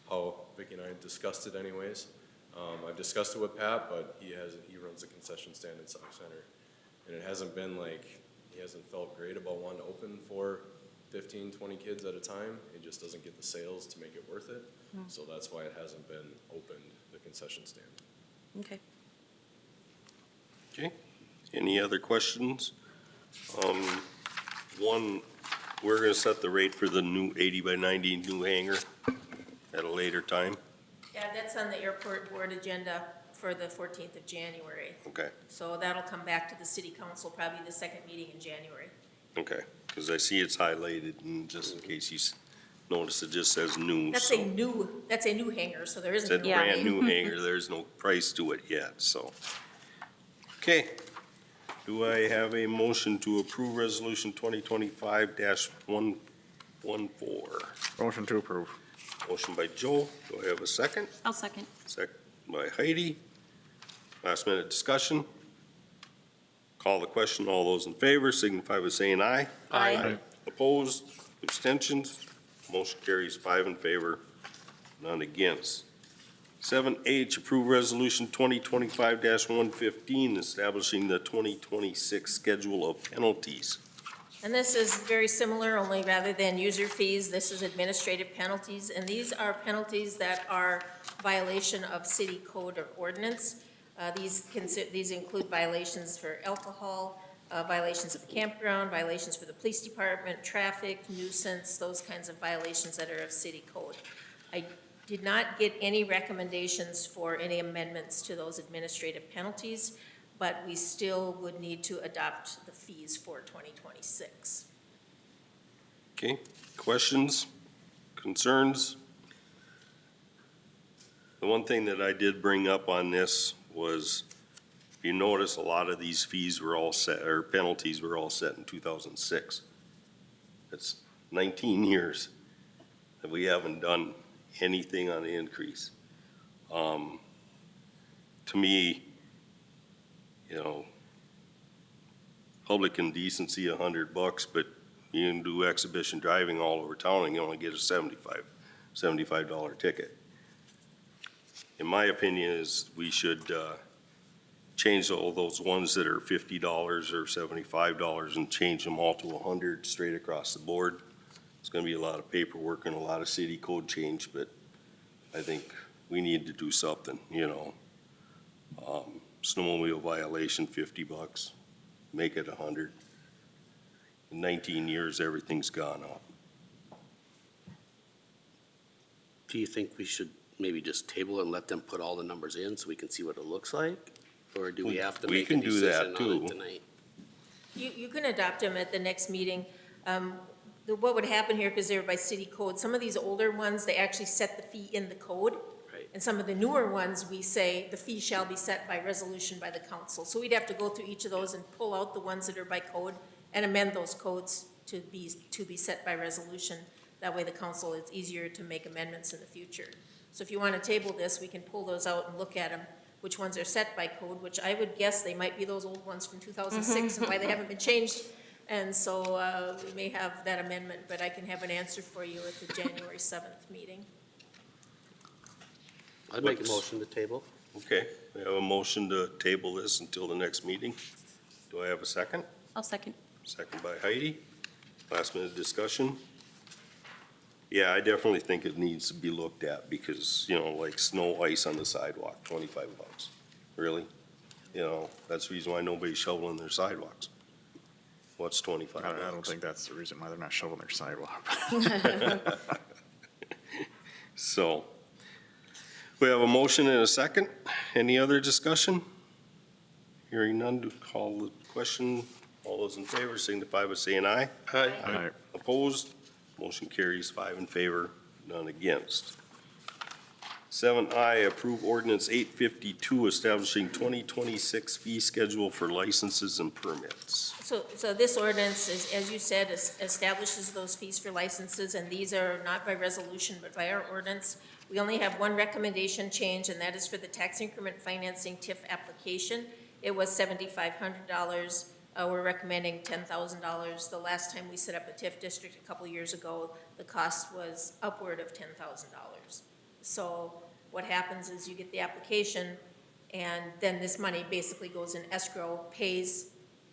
how Vicki and I discussed it anyways. I've discussed it with Pat, but he runs a concession stand in Sauk Center. And it hasn't been like, he hasn't felt great about wanting to open for 15, 20 kids at a time. It just doesn't get the sales to make it worth it. So that's why it hasn't been opened, the concession stand. Okay. Okay, any other questions? One, we're gonna set the rate for the new 80 by 90 new hangar at a later time. Yeah, that's on the airport board agenda for the 14th of January. Okay, So that'll come back to the city council, probably the second meeting in January. okay, because I see it's highlighted, and just in case you notice, it just says new. That's so- a new hangar, so there isn't. Said a new Yeah. brand name. new hangar, there's no price to it yet, so. Okay, do I have a motion to approve resolution 2025-114? Motion to approve. Motion by Joe, do I have a second? I'll second. Second by Heidi. Last minute discussion. Call the question, all those in favor signify by saying aye. Aye. Opposed, abstentions, motion carries 5 in favor, none against. 7H, approve resolution 2025-115, establishing the 2026 schedule of penalties. And this is very similar, only rather than user fees, this is administrative penalties. And these are penalties that are violation of city code or ordinance. These include violations for alcohol, violations of the campground, violations for the police department, traffic, nuisance, those kinds of violations that are of city code. I did not get any recommendations for any amendments to those administrative penalties, but we still would need to adopt the fees for 2026. Okay, questions, concerns? The one thing that I did bring up on this was, if you notice, a lot of these fees were all set, or penalties were all set in 2006. It's 19 years that we haven't done anything on the increase. To me, you know, public indecency, $100, but you can do exhibition driving all over town and you only get a $75 ticket. In my opinion, is we should change all those ones that are $50 or $75 and change them all to 100 straight across the board. It's gonna be a lot of paperwork and a lot of city code change, but I think we need to do something, you know. Snowmobile violation, $50, make it 100. In 19 years, everything's gone up. Do you think we should maybe just table it and let them put all the numbers in so we can see what it looks like? Or do we have to We make a can do that, decision on too. it tonight? You can adopt them at the next meeting. What would happen here, because they're by city code, some of these older ones, they actually set the fee in the code. Right. And some of the newer ones, we say the fee shall be set by resolution by the council. So we'd have to go through each of those and pull out the ones that are by code and amend those codes to be set by resolution. That way the council, it's easier to make amendments in the future. So if you want to table this, we can pull those out and look at them, which ones are set by code, which I would guess they might be those old ones from 2006 and why they haven't been changed. And so we may have that amendment, but I can have an answer for you at the January 7th meeting. I'd make a motion to table. Okay, we have a motion to table this until the next meeting. Do I have a second? I'll second. Second by Heidi. Last minute discussion. Yeah, I definitely think it needs to be looked at because, you know, like snow, ice on the sidewalk, $25. Really? You know, that's the reason why nobody's shoveling their sidewalks. What's $25? I don't think that's the reason why they're not shoveling their sidewalk. So, we have a motion and a second. Any other discussion? Hearing none, to call the Question, all those in favor signify by saying aye. Aye. Opposed? Motion carries 5 in favor, none against. 7I, approve ordinance 852 establishing 2026 fee schedule for licenses and permits. So this ordinance is, as you said, establishes those fees for licenses, and these are not by resolution, but by our ordinance. We only have one recommendation change, and that is for the tax increment financing TIF application. It was $7,500. We're recommending $10,000. The last time we set up a TIF district a couple years ago, the cost was upward of $10,000. So what happens is you get the application, and then this money basically goes in escrow, pays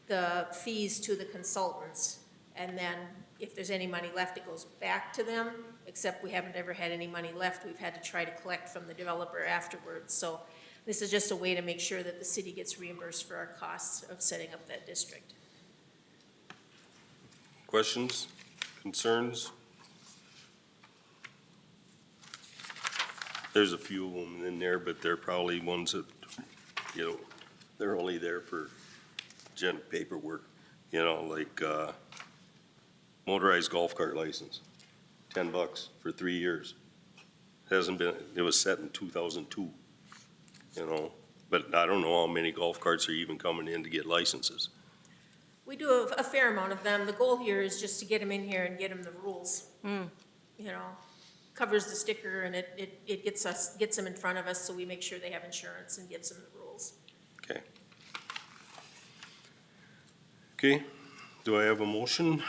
the fees to the consultants, and then if there's any money left, it goes back to them, except we haven't ever had any money left. We've had to try to collect from the developer afterwards. So this is just a way to make sure that the city gets reimbursed for our costs of setting up that district. Questions, concerns? There's a few of them in there, but they're probably ones that, they're only there for paperwork, like motorized golf cart license, $10 for 3 years. Hasn't been, it was set in 2002, but I don't know how many golf carts are even coming in to get licenses. We do a fair amount of them. The goal here is just to get them in here and get them the rules. Covers the sticker, and it gets them in front of us, so we make sure they have insurance and gives them the rules. Okay. Okay, do I have a motion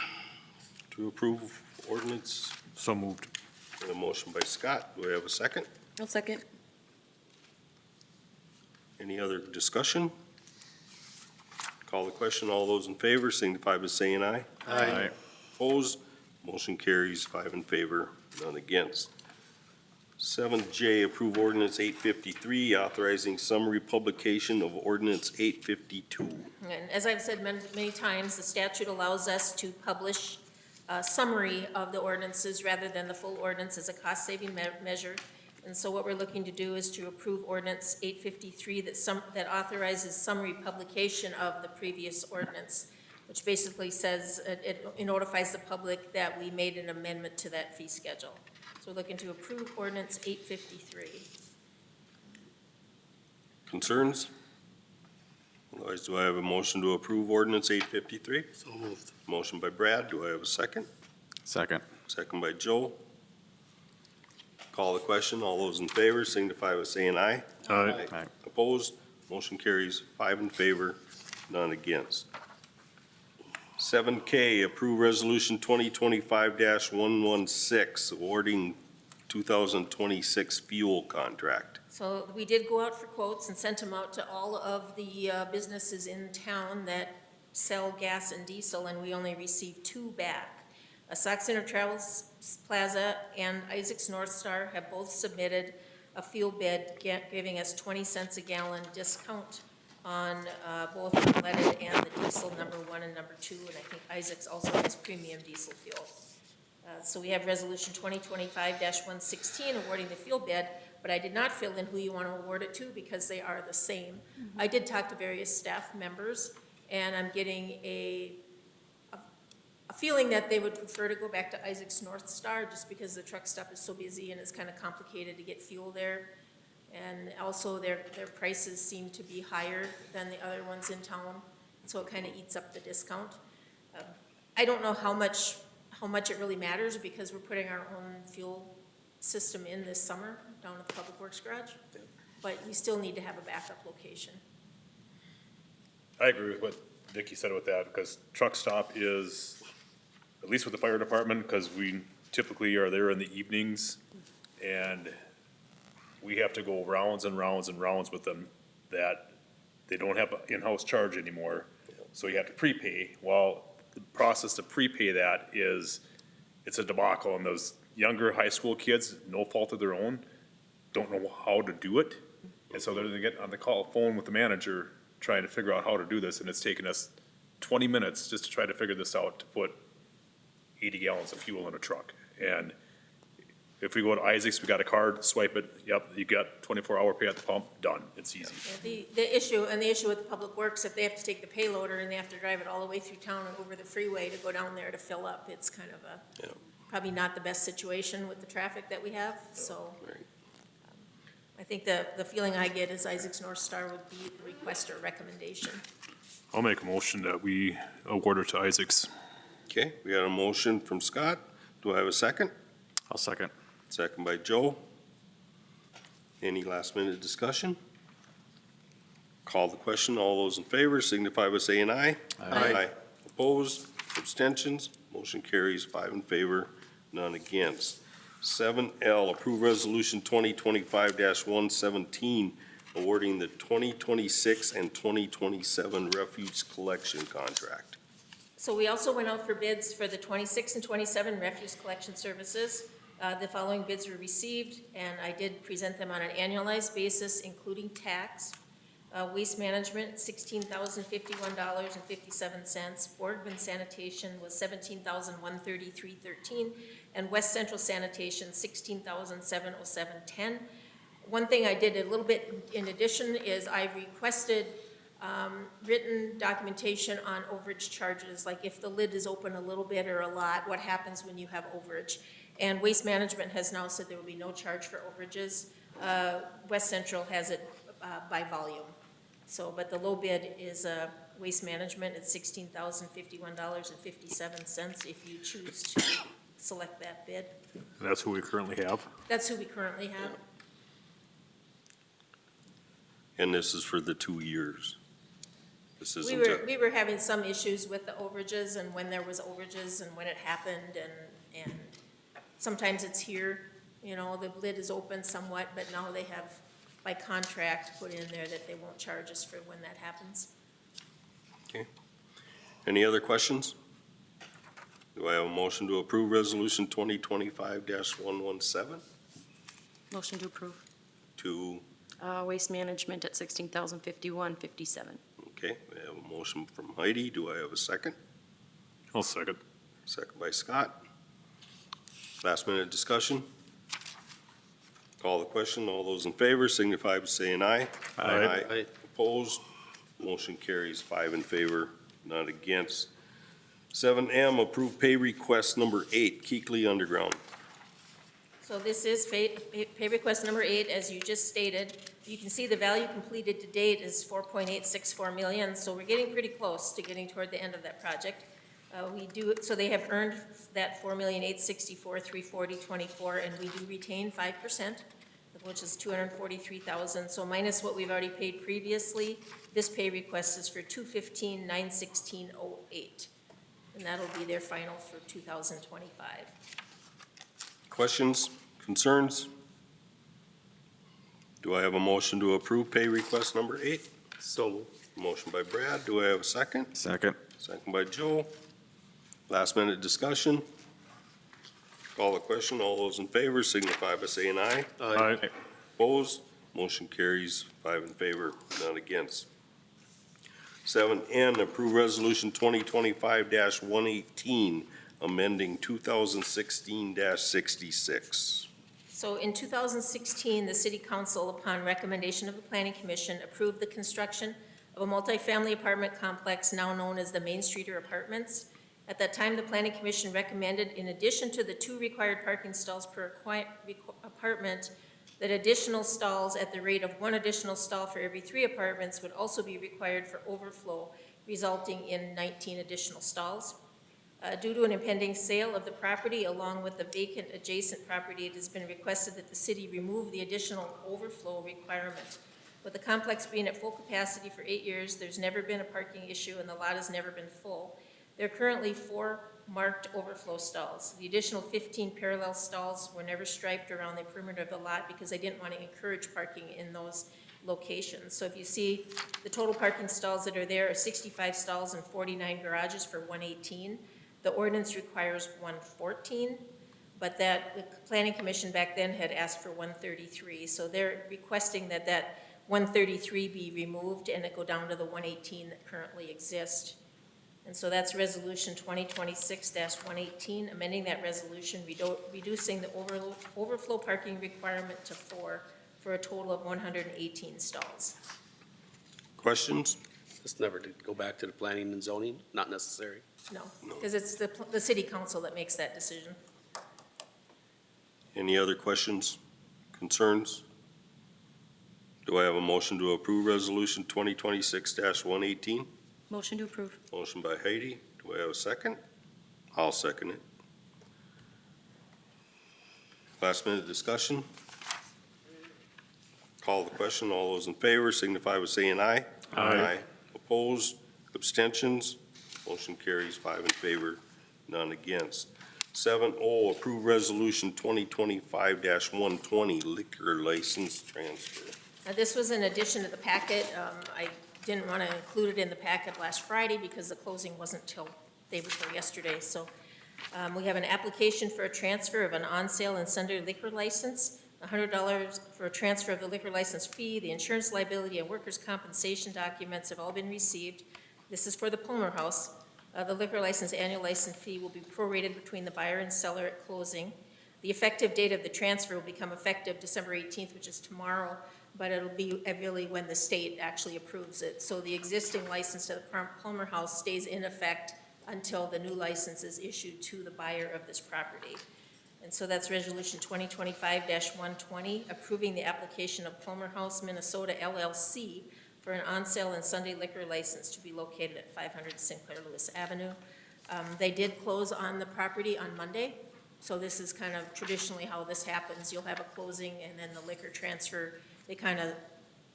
to approve ordinance? So moved. A motion by Scott, do I have a second? I'll second. Any other discussion? Call the question, all those in favor signify by saying aye. Aye. Opposed, motion carries 5 in favor, none against. 7J, approve ordinance 853, authorizing summary publication of ordinance 852. And as I've said many times, the statute allows us to publish a summary of the ordinances rather than the full ordinance as a cost-saving measure. And so what we're looking to do is to approve ordinance 853 that authorizes summary publication of the previous ordinance, which basically says, it notifies the public that we made an amendment to that fee schedule. So we're looking to approve ordinance 853. Concerns? Otherwise, do I have a motion to approve ordinance 853? So moved. Motion by Brad, do I have a second? Second. Second by Joe. Call the question, all those in favor signify by saying aye. Aye. Aye. Opposed, motion carries 5 in favor, none against. 7K, approve resolution 2025-116, awarding 2026 fuel contract. So we did go out for quotes and sent them out to all of the businesses in town that sell gas and diesel, and we only received 2 back. Sauk Center Travels Plaza and Isaac's North Star have both submitted a fuel bid giving us 20 cents a gallon discount on both unleaded and the diesel number 1 and number 2, and I think Isaac's also has premium diesel fuel. So we have resolution 2025-116 awarding the fuel bid, but I did not fill in who you want to award it to because they are the same. I did talk to various staff members, and I'm getting a feeling that they would prefer to go back to Isaac's North Star just because the truck stop is so busy and it's kind of complicated to get fuel there. And also their prices seem to be higher than the other ones in town, so it kind of eats up the discount. I don't know how much it really matters because we're putting our own fuel system in this summer down at the Public Works Garage, but we still need to have a backup location. I agree with what Vicki said with that, because truck stop is, at least with the fire department, because we typically are there in the evenings, and we have to go rounds and rounds and rounds with them, that they don't have an in-house charge anymore, so you have to prepay. Well, the process to prepay that is, it's a debacle, and those younger high school kids, no fault of their own, don't know how to do it, and so they're gonna get on the phone with the manager trying to figure out how to do this, and it's taken us 20 minutes just to try to figure this out, to put 80 gallons of fuel in a truck. And If we go to Isaac's, we got a card, swipe it, yep, you got 24-hour pay at the pump, done, it's easy. Yeah, the issue with Public Works, if they have to take the payloader and they have to drive it all the way through town and over the freeway to go down there to fill up, it's kind of Yeah. probably not the best situation with the traffic that we have, so. Right. I think the feeling I get is Isaac's North Star would be the request or recommendation. I'll make a motion that we award it to Isaac's. Okay, we got a motion from Scott. Do I have a second? I'll second. Second by Joe. Any last minute discussion? Call the question. All those in favor signify by saying aye. Aye. Opposed, abstentions, motion carries 5 in favor, none against. 7L, approve resolution 2025-117, awarding the 2026 and 2027 refuse collection contract. So we also went out for bids for the 26 and 27 refuse collection services. The following bids were received, and I did present them on an annualized basis, including tax. Waste management, $16,051.57. Boardman sanitation was $17,133.13, and West Central sanitation, $16,707.10. One thing I did a little bit in addition is I requested written documentation on overage charges, like if the lid is open a little bit or a lot, what happens when you have overage? And Waste Management has now said there will be no charge for overages. West Central has it by volume. So, but the low bid is Waste Management at $16,051.57 if you choose to select that bid. And that's who we currently have. That's who we currently have. And this is for the 2 years. This We isn't, were having some issues with the overages and when there was overages and when it happened and sometimes it's here, you know, the lid is open somewhat, but now they have by contract put in there that they won't charge us for when that happens. any other questions? Do I have a motion to approve resolution 2025-117 Motion to approve. to, Waste management at $16,051.57. okay, we have a motion from Heidi. Do I have a second? I'll second. Second by Scott. Last minute discussion. Call the question. All those in favor signify by saying aye. Aye. Opposed? Motion carries 5 in favor, none against. 7M, approve pay request number 8, Keekly Underground. So this is pay request number 8, as you just stated. You can see the value completed to date is 4.864 million, so we're getting pretty close to getting toward the end of that project. So they have earned that 4,864,340.24, and we do retain 5%, which is 243,000. So minus what we've already paid previously, this pay request is for 215,916.08, and that'll be their final for 2025. Questions, concerns? Do I have a motion to approve pay request number 8? So, Motion by Brad. Do I have a second? Second. Second by Joe. Last minute discussion. Call the question. All those in favor signify by saying aye. Aye. Opposed? Motion carries 5 in favor, none against. 7N, approve resolution 2025-118, amending 2016-66. So in 2016, the City Council, upon recommendation of the Planning Commission, approved the construction of a multifamily apartment complex now known as the Main Streeter Apartments. At that time, the Planning Commission recommended, in addition to the 2 required parking stalls per apartment, that additional stalls at the rate of 1 additional stall for every 3 apartments would also be required for overflow, resulting in 19 additional stalls. Due to an impending sale of the property along with the vacant adjacent property, it has been requested that the city remove the additional overflow requirement. With the complex being at full capacity for 8 years, there's never been a parking issue and the lot has never been full. There are currently 4 marked overflow stalls. The additional 15 parallel stalls were never striped around the perimeter of the lot because they didn't want to encourage parking in those locations. So if you see, the total parking stalls that are there are 65 stalls and 49 garages for 118. The ordinance requires 114, but the Planning Commission back then had asked for 133. So they're requesting that 133 be removed and it go down to the 118 that currently exists. And so that's Resolution 2026-118, amending that resolution, reducing the overflow parking requirement to 4 for a total of 118 stalls. Questions? This never did go back to the planning and zoning, not necessary. No, because it's the city council that makes that decision. Any other questions, concerns? Do I have a motion to approve Resolution 2026-118? Motion to approve. Motion by Heidi. Do I have a second? I'll second it. Last minute discussion? Call the question. All those in favor signify by saying aye. Aye. Opposed? Abstentions? Motion carries 5 in favor, none against. 7O, approve Resolution 2025-120, liquor license transfer. Now, this was an addition to the packet. I didn't want to include it in the packet last Friday because the closing wasn't till day before yesterday. So we have an application for a transfer of an on-sale and sundry liquor license, $100 for a transfer of the liquor license fee. The insurance liability and workers' compensation documents have all been received. This is for the Palmer House. The liquor license annual license fee will be prorated between the buyer and seller at closing. The effective date of the transfer will become effective December 18th, which is tomorrow, but it'll be really when the state actually approves it. So the existing license to the Palmer House stays in effect until the new license is issued to the buyer of this property. And so that's Resolution 2025-120, approving the application of Palmer House, Minnesota LLC for an on-sale and Sunday liquor license to be located at 500 Sinclair Lewis Avenue. They did close on the property on Monday, so this is kind of traditionally how this happens. You'll have a closing and then the liquor transfer. They kind of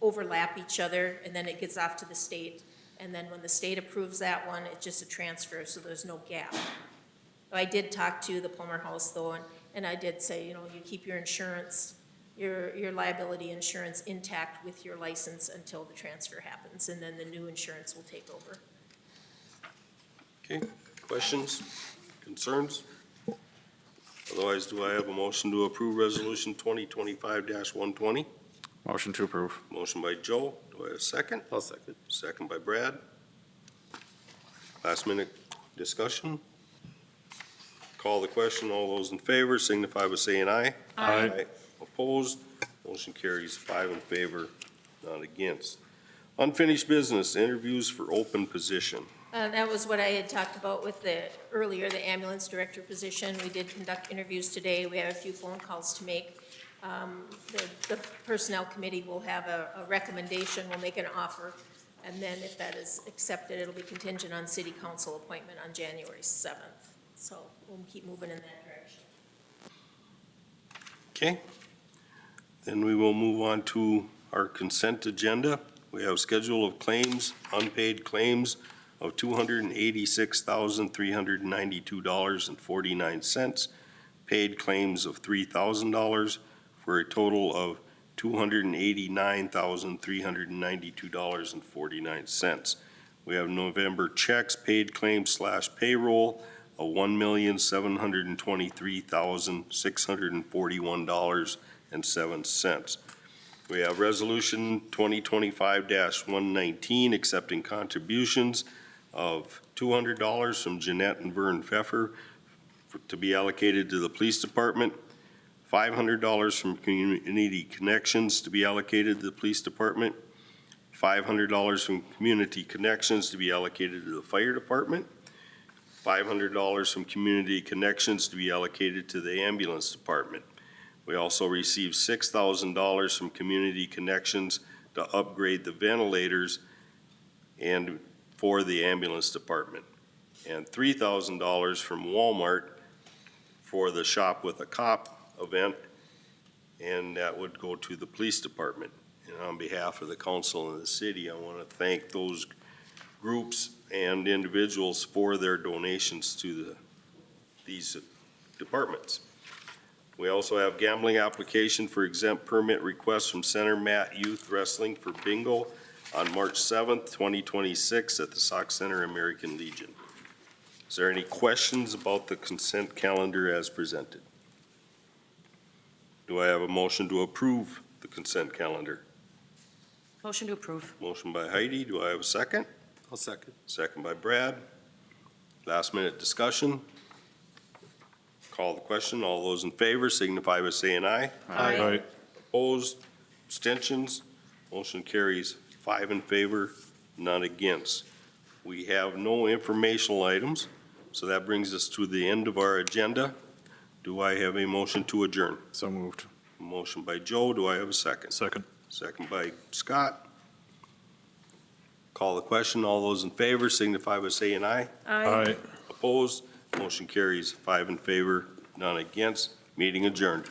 overlap each other, and then it gets off to the state. And then when the state approves that one, it's just a transfer, so there's no gap. I did talk to the Palmer House, though, and I did say, you keep your insurance, your liability insurance intact with your license until the transfer happens, and then the new insurance will take over. Okay, questions, concerns? Otherwise, do I have a motion to approve Resolution 2025-120? Motion to approve. Motion by Joe. Do I have a second? I'll second. Second by Brad. Last minute discussion? Call the question. All those in favor signify by saying aye. Aye. Opposed? Motion carries 5 in favor, none against. Unfinished business, interviews for open position. That was what I had talked about with the ambulance director position. We did conduct interviews today. We have a few phone calls to make. The personnel committee will have a recommendation, we'll make an offer, and then if that is accepted, it'll be contingent on city council appointment on January 7th. So we'll keep moving in that direction. Okay. Then we will move on to our consent agenda. We have schedule of claims, unpaid claims of $286,392.49, paid claims of $3,000 for a total of $289,392.49. We have November checks, paid claims / payroll of $1,723,641.07. We have Resolution 2025-119, accepting contributions of $200 from Jeanette and Vern Pfeffer to be allocated to the police department, $500 from Community Connections to be allocated to the police department, $500 from Community Connections to be allocated to the fire department, $500 from Community Connections to be allocated to the ambulance department. We also received $6,000 from Community Connections to upgrade the ventilators and for the ambulance department, and $3,000 from Walmart for the Shop with a Cop event, and that would go to the police department. And on behalf of the council and the city, I want to thank those groups and individuals for their donations to these departments. We also have gambling application for exempt permit request from Center Mat Youth Wrestling for bingo on March 7th, 2026 at the Sauk Center American Legion. Is there any questions about the consent calendar as presented? Do I have a motion to approve the consent calendar? Motion to approve. Motion by Heidi. Do I have a second? I'll second. Second by Brad. Last minute discussion. Call the question. All those in favor signify by saying aye. Aye. Opposed, abstentions, motion carries 5 in favor, none against. We have no informational items, so that brings us to the end of our agenda. Do I have a motion to adjourn? So moved. Motion by Joe, do I have a second? Second. Second by Scott. Call the question, all those in favor signify by saying aye. Aye. Opposed, motion carries 5 in favor, none against, meeting adjourned.